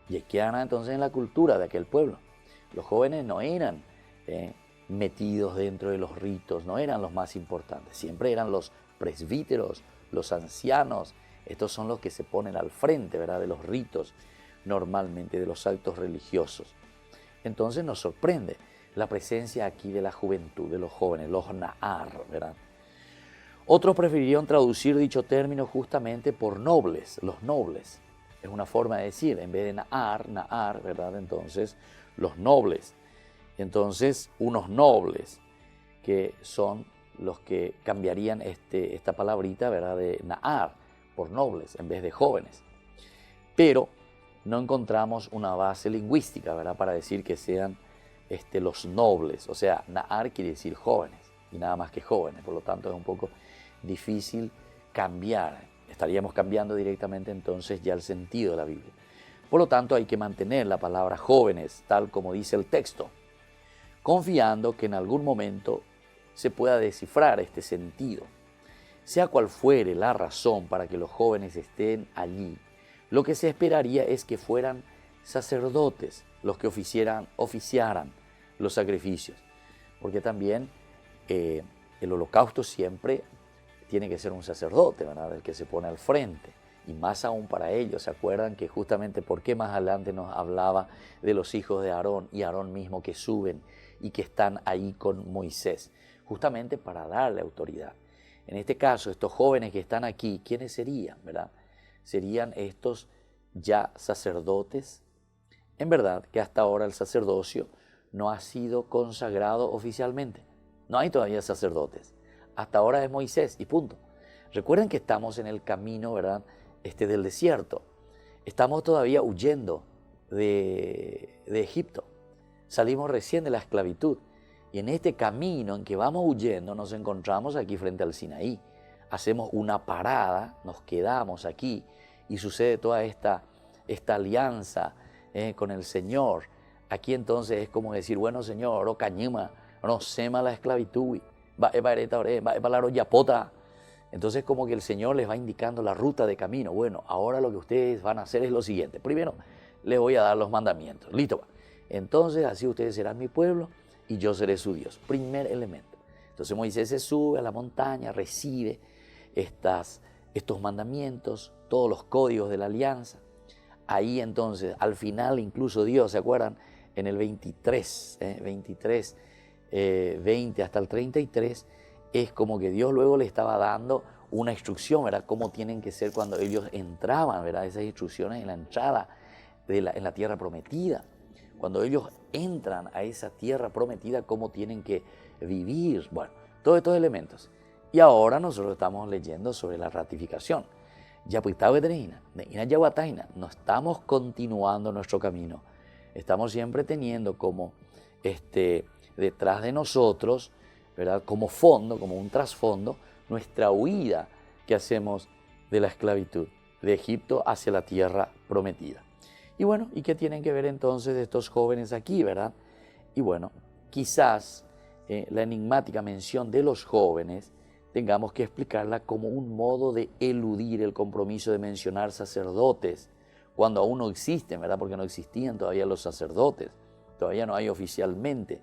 Y que eran entonces en la cultura de aquel pueblo. Los jóvenes no eran metidos dentro de los ritos, no eran los más importantes. Siempre eran los presbíteros, los ancianos. Estos son los que se ponen al frente, ¿verdad?, de los ritos, normalmente de los actos religiosos. Entonces nos sorprende la presencia aquí de la juventud, de los jóvenes, los Na'ar, ¿verdad? Otros prefirieron traducir dicho término justamente por nobles, los nobles. Es una forma de decir, en vez de Na'ar, ¿verdad? Entonces, los nobles. Entonces, unos nobles que son los que cambiarían esta palabrita, ¿verdad?, de Na'ar por nobles en vez de jóvenes. Pero no encontramos una base lingüística, ¿verdad?, para decir que sean los nobles. O sea, Na'ar quiere decir jóvenes y nada más que jóvenes. Por lo tanto, es un poco difícil cambiar. Estaríamos cambiando directamente entonces ya el sentido de la Biblia. Por lo tanto, hay que mantener la palabra jóvenes, tal como dice el texto, confiando que en algún momento se pueda descifrar este sentido. Sea cual fuere la razón para que los jóvenes estén allí, lo que se esperaría es que fueran sacerdotes los que oficiaran los sacrificios. Porque también el holocausto siempre tiene que ser un sacerdote, ¿verdad?, el que se pone al frente. Y más aún para ellos, ¿se acuerdan que justamente por qué más adelante nos hablaba de los hijos de Aarón y Aarón mismo que suben y que están ahí con Moisés? Justamente para darle autoridad. En este caso, estos jóvenes que están aquí, ¿quiénes serían, verdad? Serían estos ya sacerdotes. En verdad que hasta ahora el sacerdocio no ha sido consagrado oficialmente. No hay todavía sacerdotes. Hasta ahora es Moisés y punto. Recuerden que estamos en el camino, ¿verdad?, del desierto. Estamos todavía huyendo de Egipto. Salimos recién de la esclavitud. Y en este camino en que vamos huyendo nos encontramos aquí frente al Sinaí. Hacemos una parada, nos quedamos aquí y sucede toda esta alianza con el Señor. Aquí entonces es como decir, bueno Señor, o cañima, no sema la esclavitud, va la yapota. Entonces como que el Señor les va indicando la ruta de camino. Bueno, ahora lo que ustedes van a hacer es lo siguiente. Primero, les voy a dar los mandamientos. Listo, va. Entonces así ustedes serán mi pueblo y yo seré su Dios. Primer elemento. Entonces Moisés se sube a la montaña, recibe estos mandamientos, todos los códigos de la alianza. ahí entonces, al final incluso Dios, ¿se acuerdan? En el 23, 20 hasta el 33, es como que Dios luego le estaba dando una instrucción, ¿verdad? Cómo tienen que ser cuando ellos entraban, ¿verdad? Esas instrucciones en la entrada en la tierra prometida. Cuando ellos entran a esa tierra prometida, cómo tienen que vivir. Bueno, todos estos elementos. Y ahora nosotros estamos leyendo sobre la ratificación. Ya pues, no estamos continuando nuestro camino. Estamos siempre teniendo como detrás de nosotros, ¿verdad? Como fondo, como un trasfondo, nuestra huida que hacemos de la esclavitud de Egipto hacia la tierra prometida. Y bueno, ¿y qué tienen que ver entonces estos jóvenes aquí, verdad? Y bueno, quizás la enigmática mención de los jóvenes tengamos que explicarla como un modo de eludir el compromiso de mencionar sacerdotes, cuando aún no existen, ¿verdad? Porque no existían todavía los sacerdotes, todavía no hay oficialmente,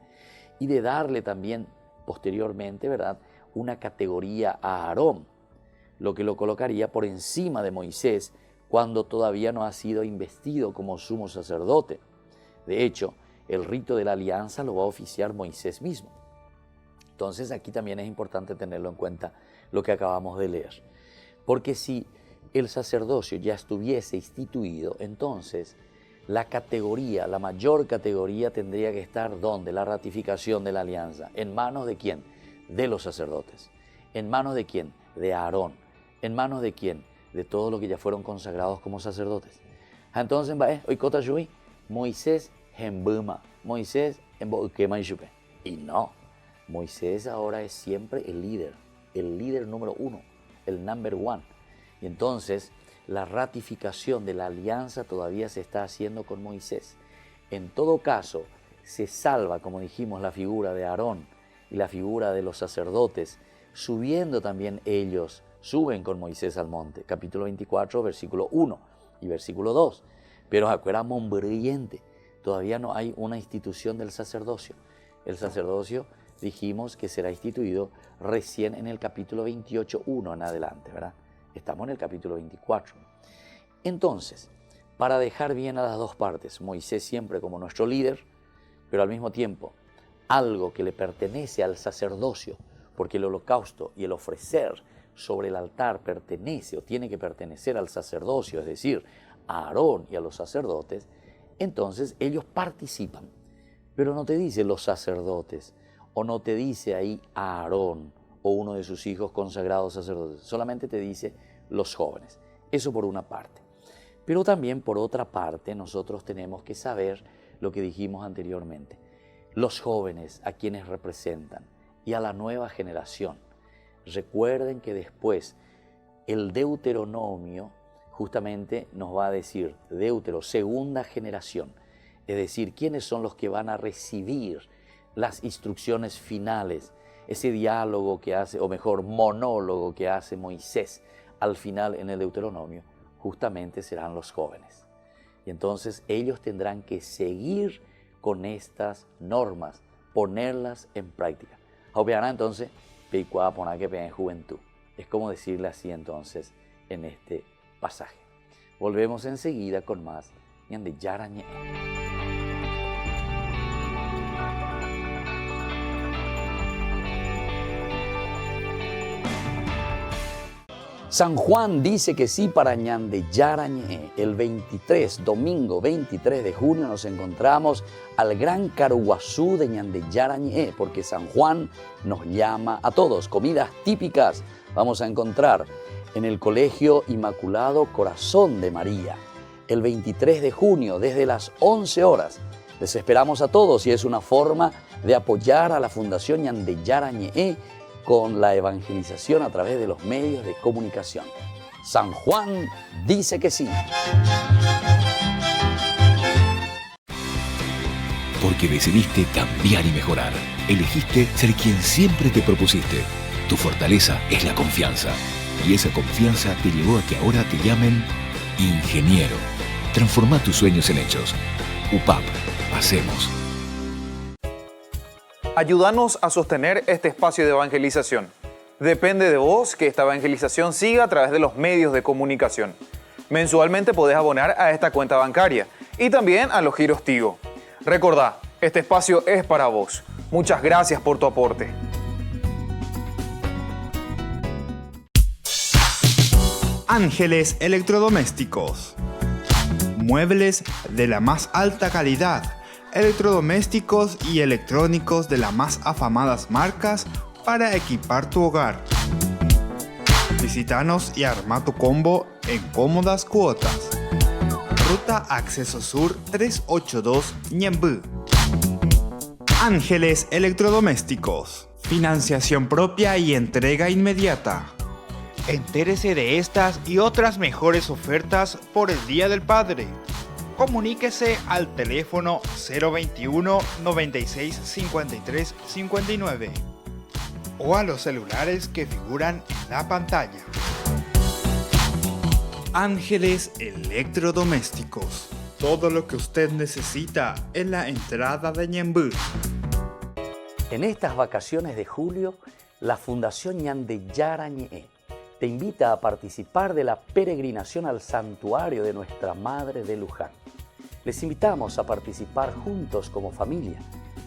y de darle también posteriormente, ¿verdad?, una categoría a Aarón, lo que lo colocaría por encima de Moisés cuando todavía no ha sido investido como sumo sacerdote. De hecho, el rito de la alianza lo va a oficiar Moisés mismo. Entonces aquí también es importante tenerlo en cuenta lo que acabamos de leer. Porque si el sacerdocio ya estuviese instituido, entonces la categoría, la mayor categoría tendría que estar ¿dónde? La ratificación de la alianza. ¿En manos de quién? De los sacerdotes. ¿En manos de quién? De Aarón. ¿En manos de quién? De todos los que ya fueron consagrados como sacerdotes. Entonces, Moisés en Buma, Moisés en Boquema y Chupe. Y no, Moisés ahora es siempre el líder número uno, el number one. Y entonces la ratificación de la alianza todavía se está haciendo con Moisés. En todo caso, se salva, como dijimos, la figura de Aarón y la figura de los sacerdotes, subiendo también ellos, suben con Moisés al monte. Capítulo 24, versículo 1 y versículo 2. Pero acuéramos brillante, todavía no hay una institución del sacerdocio. El sacerdocio dijimos que será instituido recién en el capítulo 28, 1 en adelante, ¿verdad? Estamos en el capítulo 24. Entonces, para dejar bien a las dos partes, Moisés siempre como nuestro líder, pero al mismo tiempo algo que le pertenece al sacerdocio, porque el holocausto y el ofrecer sobre el altar pertenece o tiene que pertenecer al sacerdocio, es decir, a Aarón y a los sacerdotes, entonces ellos participan. Pero no te dice los sacerdotes, o no te dice ahí a Aarón o uno de sus hijos consagrados sacerdotes, solamente te dice los jóvenes. Eso por una parte. Pero también por otra parte nosotros tenemos que saber lo que dijimos anteriormente. Los jóvenes a quienes representan y a la nueva generación. Recuerden que después el Deuteronomio justamente nos va a decir, Deutero, segunda generación, es decir, quiénes son los que van a recibir las instrucciones finales, ese diálogo que hace, o mejor, monólogo que hace Moisés al final en el Deuteronomio, justamente serán los jóvenes. Y entonces ellos tendrán que seguir con estas normas, ponerlas en práctica. Entonces, en juventud. Es como decirle así entonces en este pasaje. Volvemos enseguida con más Ñande Yarañe. San Juan dice que sí para Ñande Yarañe. El 23, domingo 23 de junio, nos encontramos al gran Caruguazú de Ñande Yarañe, porque San Juan nos llama a todos. Comidas típicas vamos a encontrar en el Colegio Inmaculado Corazón de María. El 23 de junio, desde las 11 horas. Les esperamos a todos y es una forma de apoyar a la Fundación Ñande Yarañe con la evangelización a través de los medios de comunicación. San Juan dice que sí. Porque decidiste cambiar y mejorar. Elegiste ser quien siempre te propusiste. Tu fortaleza es la confianza. Y esa confianza te llevó a que ahora te llamen ingeniero. Transforma tus sueños en hechos. UPAP. Hacemos. Ayúdanos a sostener este espacio de evangelización. Depende de vos que esta evangelización siga a través de los medios de comunicación. Mensualmente podés abonar a esta cuenta bancaria y también a los giros Tigo. Recordá, este espacio es para vos. Muchas gracias por tu aporte. Ángeles Electrodomésticos. Muebles de la más alta calidad, electrodomésticos y electrónicos de las más afamadas marcas para equipar tu hogar. Visítanos y arma tu combo en cómodas cuotas. Ruta Acceso Sur 382 Ñemby. Ángeles Electrodomésticos. Financiación propia y entrega inmediata. Entérese de estas y otras mejores ofertas por el Día del Padre. Comuníquese al teléfono 021 96 53 59 o a los celulares que figuran en la pantalla. Ángeles Electrodomésticos. Todo lo que usted necesita en la entrada de Ñemby. En estas vacaciones de julio, la Fundación Ñandeyara Ñe'e te invita a participar de la peregrinación al santuario de Nuestra Madre de Luján. Les invitamos a participar juntos como familia.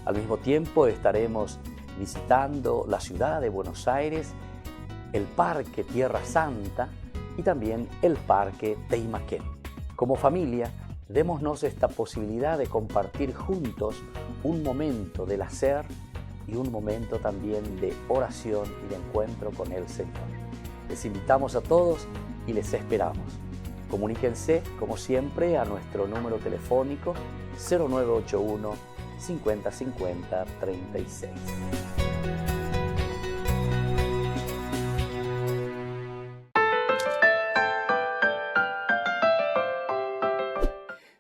Al mismo tiempo estaremos visitando la ciudad de Buenos Aires, el Parque Tierra Santa y también el Parque Teimaquén. Como familia, démonos esta posibilidad de compartir juntos un momento del hacer y un momento también de oración y de encuentro con el Señor. Les invitamos a todos y les esperamos. Comuníquense, como siempre, a nuestro número telefónico 0981 50 50 36.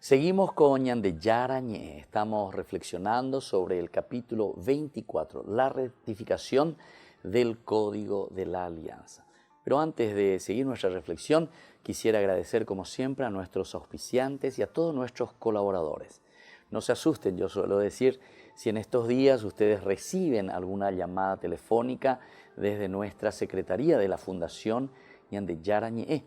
Seguimos con Ñandeyara Ñe'e. Estamos reflexionando sobre el capítulo 24, la rectificación del Código de la Alianza. Pero antes de seguir nuestra reflexión, quisiera agradecer como siempre a nuestros auspiciantes y a todos nuestros colaboradores. No se asusten, yo suelo decir, si en estos días ustedes reciben alguna llamada telefónica desde nuestra secretaría de la Fundación Ñandeyara Ñe'e,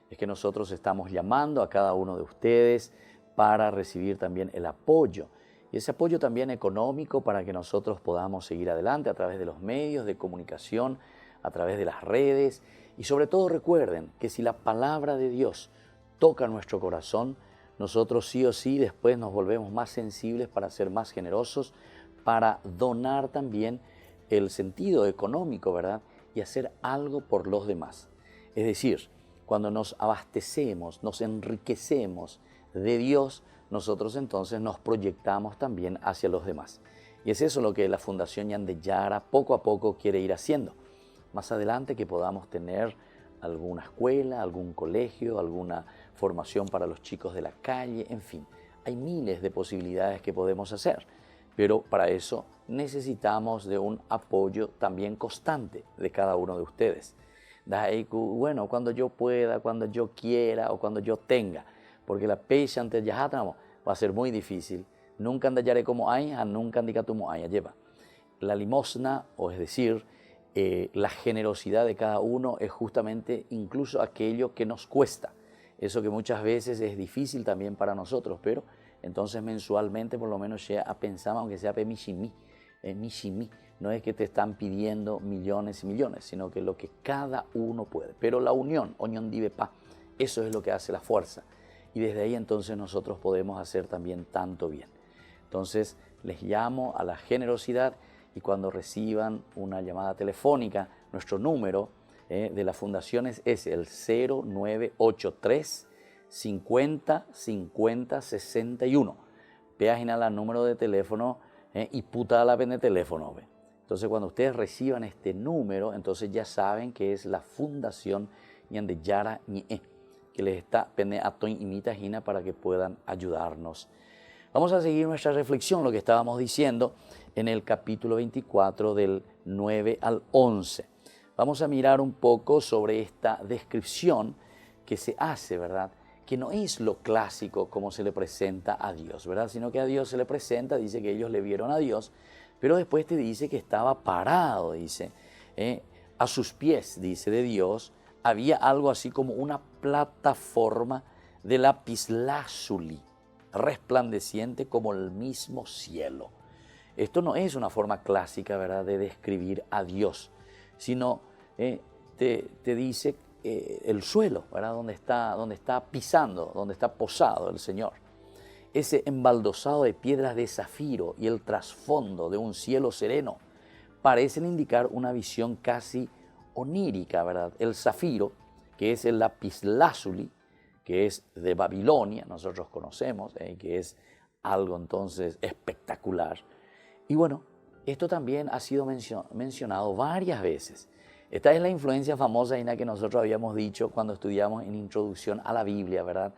es que nosotros estamos llamando a cada uno de ustedes para recibir también el apoyo. Y ese apoyo también económico para que nosotros podamos seguir adelante a través de los medios de comunicación, a través de las redes. Y sobre todo recuerden que si la palabra de Dios toca nuestro corazón, nosotros sí o sí después nos volvemos más sensibles para ser más generosos, para donar también el sentido económico, ¿verdad? Y hacer algo por los demás. Es decir, cuando nos abastecemos, nos enriquecemos de Dios, nosotros entonces nos proyectamos también hacia los demás. Y es eso lo que la Fundación Ñandeyara poco a poco quiere ir haciendo. Más adelante que podamos tener alguna escuela, algún colegio, alguna formación para los chicos de la calle, en fin, hay miles de posibilidades que podemos hacer, pero para eso necesitamos de un apoyo también constante de cada uno de ustedes. Bueno, cuando yo pueda, cuando yo quiera o cuando yo tenga, porque la pecha ante yahatamo va a ser muy difícil. Nunca andallaré como hay, nunca andicatumo hay, lleva. La limosna, o es decir, la generosidad de cada uno es justamente incluso aquello que nos cuesta. Eso que muchas veces es difícil también para nosotros, pero entonces mensualmente por lo menos ya pensamos, aunque sea mishimi, no es que te están pidiendo millones y millones, sino que lo que cada uno puede. Pero la unión dive pa, eso es lo que hace la fuerza. Y desde ahí entonces nosotros podemos hacer también tanto bien. Entonces les llamo a la generosidad y cuando reciban una llamada telefónica, nuestro número de la fundación es el 0983 50 50 61. Página la número de teléfono y puta la pende teléfono. Entonces cuando ustedes reciban este número, entonces ya saben que es la Fundación Ñandeyara Ñe'e, que les está pende atoin imita gina para que puedan ayudarnos. Vamos a seguir nuestra reflexión, lo que estábamos diciendo en el capítulo 24 del 9 al 11. Vamos a mirar un poco sobre esta descripción que se hace, ¿verdad? Que no es lo clásico como se le presenta a Dios, ¿verdad? Sino que a Dios se le presenta, dice que ellos le vieron a Dios, pero después te dice que estaba parado, dice, a sus pies, dice, de Dios, había algo así como una plataforma de lapislázuli, resplandeciente como el mismo cielo. Esto no es una forma clásica, ¿verdad?, de describir a Dios, sino te dice el suelo, ¿verdad?, donde está pisando, donde está posado el Señor. Ese embaldosado de piedras de zafiro y el trasfondo de un cielo sereno parecen indicar una visión casi onírica, ¿verdad? El zafiro, que es el lapislázuli, que es de Babilonia, nosotros conocemos, que es algo entonces espectacular. Y bueno, esto también ha sido mencionado varias veces. Esta es la influencia famosa, Ina, que nosotros habíamos dicho cuando estudiamos en Introducción a la Biblia, ¿verdad?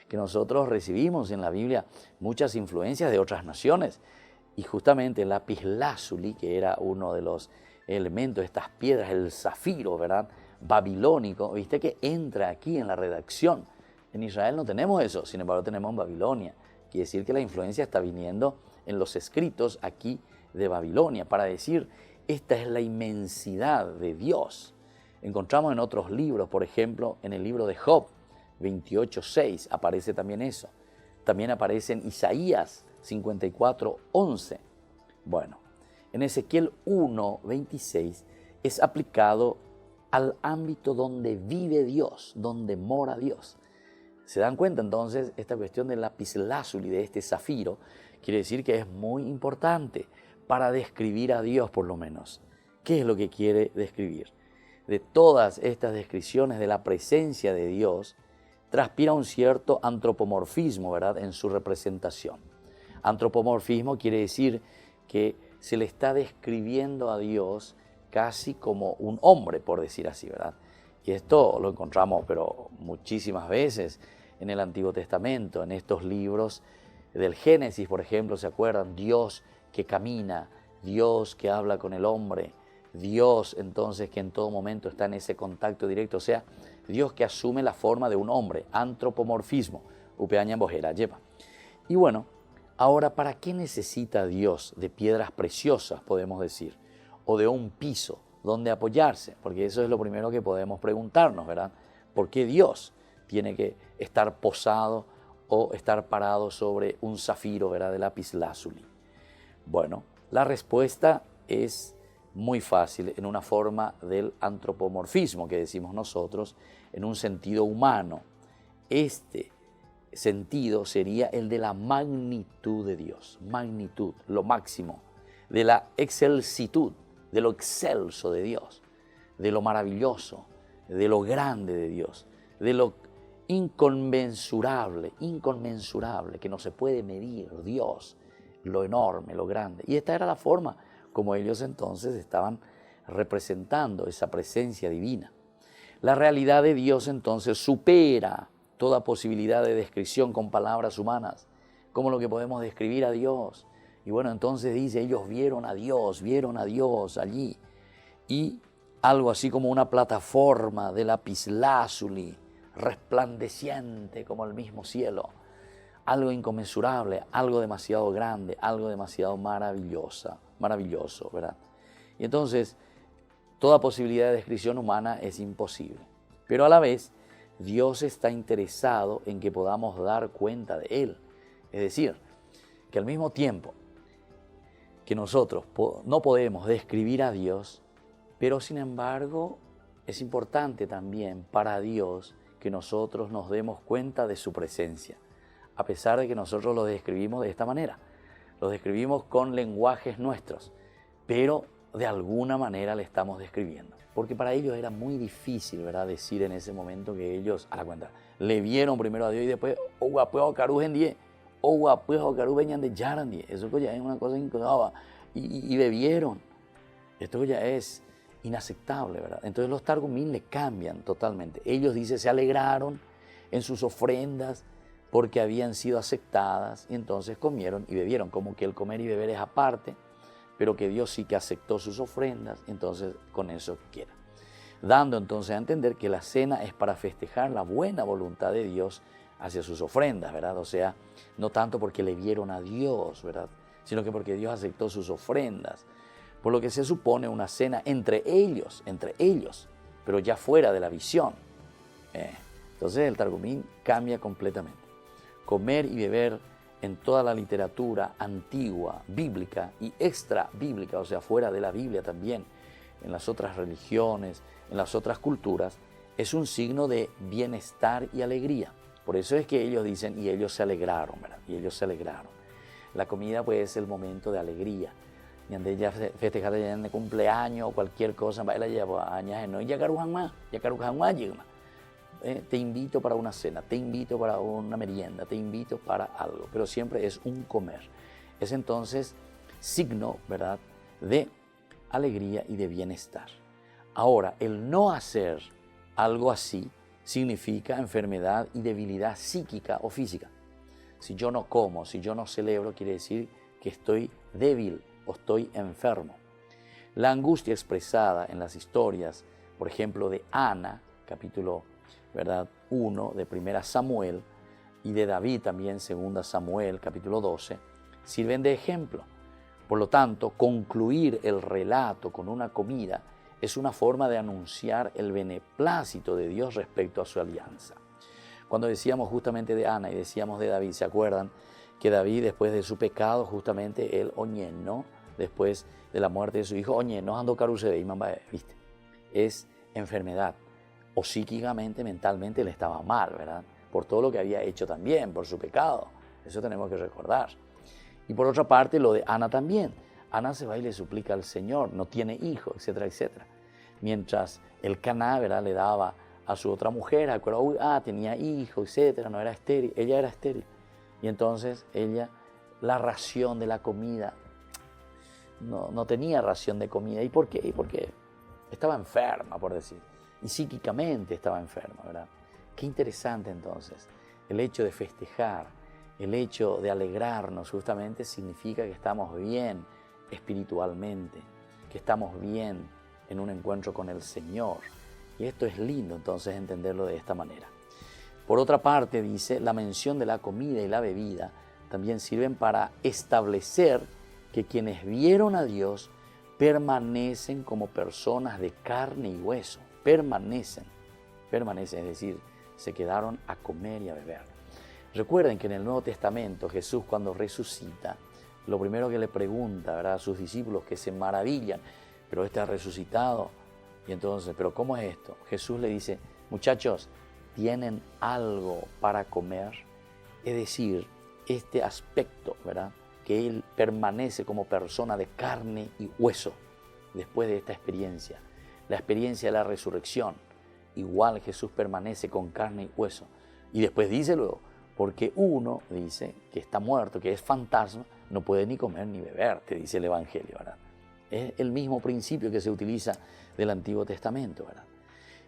Que nosotros recibimos en la Biblia muchas influencias de otras naciones. Y justamente el lapislázuli, que era uno de los elementos, estas piedras, el zafiro, ¿verdad?, babilónico, viste que entra aquí en la redacción. En Israel no tenemos eso, sin embargo tenemos en Babilonia. Quiere decir que la influencia está viniendo en los escritos aquí de Babilonia para decir, esta es la inmensidad de Dios. Encontramos en otros libros, por ejemplo, en el libro de Job 28:6 aparece también eso. También aparece en Isaías 54:11. Bueno, en Ezequiel 1:26 es aplicado al ámbito donde vive Dios, donde mora Dios. ¿Se dan cuenta entonces? Esta cuestión del lapislázuli, de este zafiro, quiere decir que es muy importante para describir a Dios por lo menos. ¿Qué es lo que quiere describir? De todas estas descripciones de la presencia de Dios, transpira un cierto antropomorfismo, ¿verdad?, en su representación. Antropomorfismo quiere decir que se le está describiendo a Dios casi como un hombre, por decir así, ¿verdad? Y esto lo encontramos, pero muchísimas veces en el Antiguo Testamento, en estos libros del Génesis, por ejemplo, ¿se acuerdan? Dios que camina, Dios que habla con el hombre, Dios entonces que en todo momento está en ese contacto directo, o sea, Dios que asume la forma de un hombre, antropomorfismo, upeaña bojera, lleva. Y bueno, ahora, ¿para qué necesita Dios de piedras preciosas, podemos decir, o de un piso donde apoyarse? Porque eso es lo primero que podemos preguntarnos, ¿verdad? ¿Por qué Dios tiene que estar posado o estar parado sobre un zafiro, ¿verdad?, de lapislázuli? Bueno, la respuesta es muy fácil, en una forma del antropomorfismo que decimos nosotros, en un sentido humano. Este sentido sería el de la magnitud de Dios, magnitud, lo máximo, de la excelsitud, de lo excelso de Dios, de lo maravilloso, de lo grande de Dios, de lo inconmensurable, que no se puede medir, Dios, lo enorme, lo grande. Y esta era la forma como ellos entonces estaban representando esa presencia divina. La realidad de Dios entonces supera toda posibilidad de descripción con palabras humanas, como lo que podemos describir a Dios. Y bueno, entonces dice, ellos vieron a Dios allí. Y algo así como una plataforma de lapislázuli, resplandeciente como el mismo cielo. Algo inconmensurable, algo demasiado grande, algo demasiado maravilloso, ¿verdad? Y entonces, toda posibilidad de descripción humana es imposible. Pero a la vez, Dios está interesado en que podamos dar cuenta de Él. Es decir, que al mismo tiempo que nosotros no podemos describir a Dios, pero sin embargo es importante también para Dios que nosotros nos demos cuenta de su presencia, a pesar de que nosotros lo describimos de esta manera. Lo describimos con lenguajes nuestros, pero de alguna manera le estamos describiendo. Porque para ellos era muy difícil, ¿verdad?, decir en ese momento que ellos, a la cuenta, le vieron primero a Dios y después, eso ya es una cosa increíble, y bebieron. Esto ya es inaceptable, ¿verdad? Entonces los Targumim le cambian totalmente. Ellos, dice, se alegraron en sus ofrendas porque habían sido aceptadas, y entonces comieron y bebieron, como que el comer y beber es aparte, pero que Dios sí que aceptó sus ofrendas, entonces con eso queda. Dando entonces a entender que la cena es para festejar la buena voluntad de Dios hacia sus ofrendas, ¿verdad? O sea, no tanto porque le vieron a Dios, ¿verdad?, sino que porque Dios aceptó sus ofrendas. Por lo que se supone una cena entre ellos, pero ya fuera de la visión. Entonces el Targumín cambia completamente. Comer y beber en toda la literatura antigua, bíblica y extra bíblica, o sea, fuera de la Biblia también, en las otras religiones, en las otras culturas, es un signo de bienestar y alegría. Por eso es que ellos dicen, y ellos se alegraron, ¿verdad? Y ellos se alegraron. La comida pues es el momento de alegría. Y ande ya festejar de cumpleaños o cualquier cosa, baila ya años no ya carujan te invito para una cena, te invito para una merienda, te invito para algo, pero siempre es un comer. Es entonces signo, ¿verdad?, de alegría y de bienestar. Ahora, el no hacer algo así significa enfermedad y debilidad psíquica o física. Si yo no como, si yo no celebro, quiere decir que estoy débil o estoy enfermo. La angustia expresada en las historias, por ejemplo, de Ana, capítulo 1 de 1 Samuel, y de David también, 2 Samuel, capítulo 12, sirven de ejemplo. Por lo tanto, concluir el relato con una comida es una forma de anunciar el beneplácito de Dios respecto a su alianza. Cuando decíamos justamente de Ana y decíamos de David, ¿se acuerdan? Que David, después de su pecado, justamente él oñenó, después de la muerte de su hijo, oñenó ando caruse y mamá, ¿viste? Es enfermedad. O psíquicamente, mentalmente, él estaba mal, ¿verdad? Por todo lo que había hecho también, por su pecado. Eso tenemos que recordar. Y por otra parte, lo de Ana también. Ana se va y le suplica al Señor, no tiene hijo, etcétera, etcétera. Mientras el Caná, ¿verdad?, le daba a su otra mujer, tenía hijo, etcétera, no era estéril, ella era estéril. Y entonces ella, la ración de la comida, no tenía ración de comida. ¿Y por qué? Y porque estaba enferma, por decir. Y psíquicamente estaba enferma, ¿verdad? Qué interesante entonces. El hecho de festejar, el hecho de alegrarnos justamente significa que estamos bien espiritualmente, que estamos bien en un encuentro con el Señor. Y esto es lindo entonces entenderlo de esta manera. Por otra parte, dice, la mención de la comida y la bebida también sirven para establecer que quienes vieron a Dios permanecen como personas de carne y hueso. Permanecen, es decir, se quedaron a comer y a beber. Recuerden que en el Nuevo Testamento Jesús, cuando resucita, lo primero que le pregunta, ¿verdad?, a sus discípulos, que se maravillan, pero ha resucitado. Y entonces, ¿pero cómo es esto? Jesús le dice, muchachos, ¿tienen algo para comer? Es decir, este aspecto, ¿verdad?, que Él permanece como persona de carne y hueso después de esta experiencia. La experiencia de la resurrección, igual Jesús permanece con carne y hueso. Y después dice luego, porque uno dice que está muerto, que es fantasma, no puede ni comer ni beber, te dice el Evangelio, ¿verdad? Es el mismo principio que se utiliza del Antiguo Testamento, ¿verdad?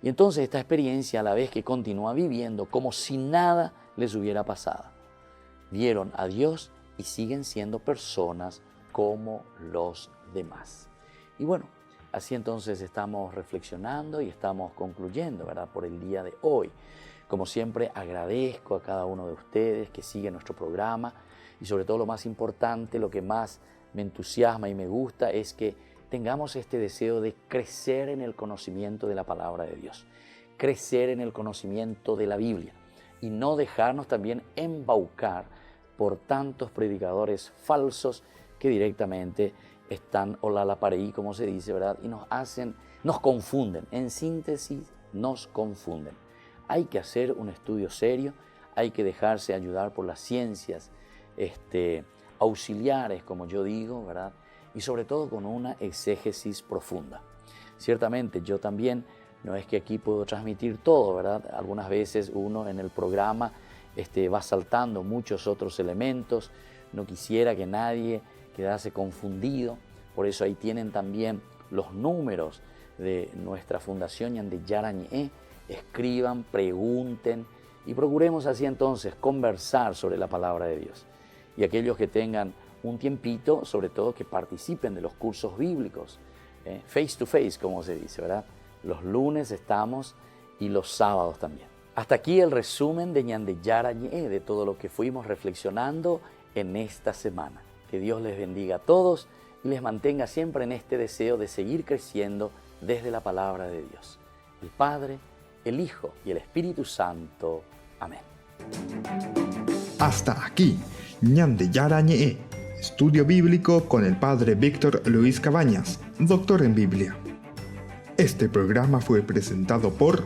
Y entonces esta experiencia, a la vez que continúa viviendo como si nada les hubiera pasado. Vieron a Dios y siguen siendo personas como los demás. Y bueno, así entonces estamos reflexionando y estamos concluyendo, ¿verdad?, por el día de hoy. Como siempre, agradezco a cada uno de ustedes que sigue nuestro programa y sobre todo lo más importante, lo que más me entusiasma y me gusta es que tengamos este deseo de crecer en el conocimiento de la palabra de Dios, crecer en el conocimiento de la Biblia y no dejarnos también embaucar por tantos predicadores falsos que directamente están olalapareí, como se dice, ¿verdad? Y nos confunden, en síntesis, nos confunden. Hay que hacer un estudio serio, hay que dejarse ayudar por las ciencias auxiliares, como yo digo, ¿verdad? Y sobre todo con una exégesis profunda. Ciertamente, yo también, no es que aquí puedo transmitir todo, ¿verdad? Algunas veces uno en el programa va saltando muchos otros elementos, no quisiera que nadie quedase confundido, por eso ahí tienen también los números de nuestra Fundación Yandeyarañe. Escriban, pregunten y procuremos así entonces conversar sobre la palabra de Dios. Y aquellos que tengan un tiempito, sobre todo que participen de los cursos bíblicos, face to face, como se dice, ¿verdad? Los lunes estamos y los sábados también. Hasta aquí el resumen de Yandeyarañe, de todo lo que fuimos reflexionando en esta semana. Que Dios les bendiga a todos y les mantenga siempre en este deseo de seguir creciendo desde la palabra de Dios. el Padre, el Hijo y el Espíritu Santo. Amén. Hasta aquí, Ñande Yarañe, estudio bíblico con el Padre Víctor Luis Cabañas, doctor en Biblia. Este programa fue presentado por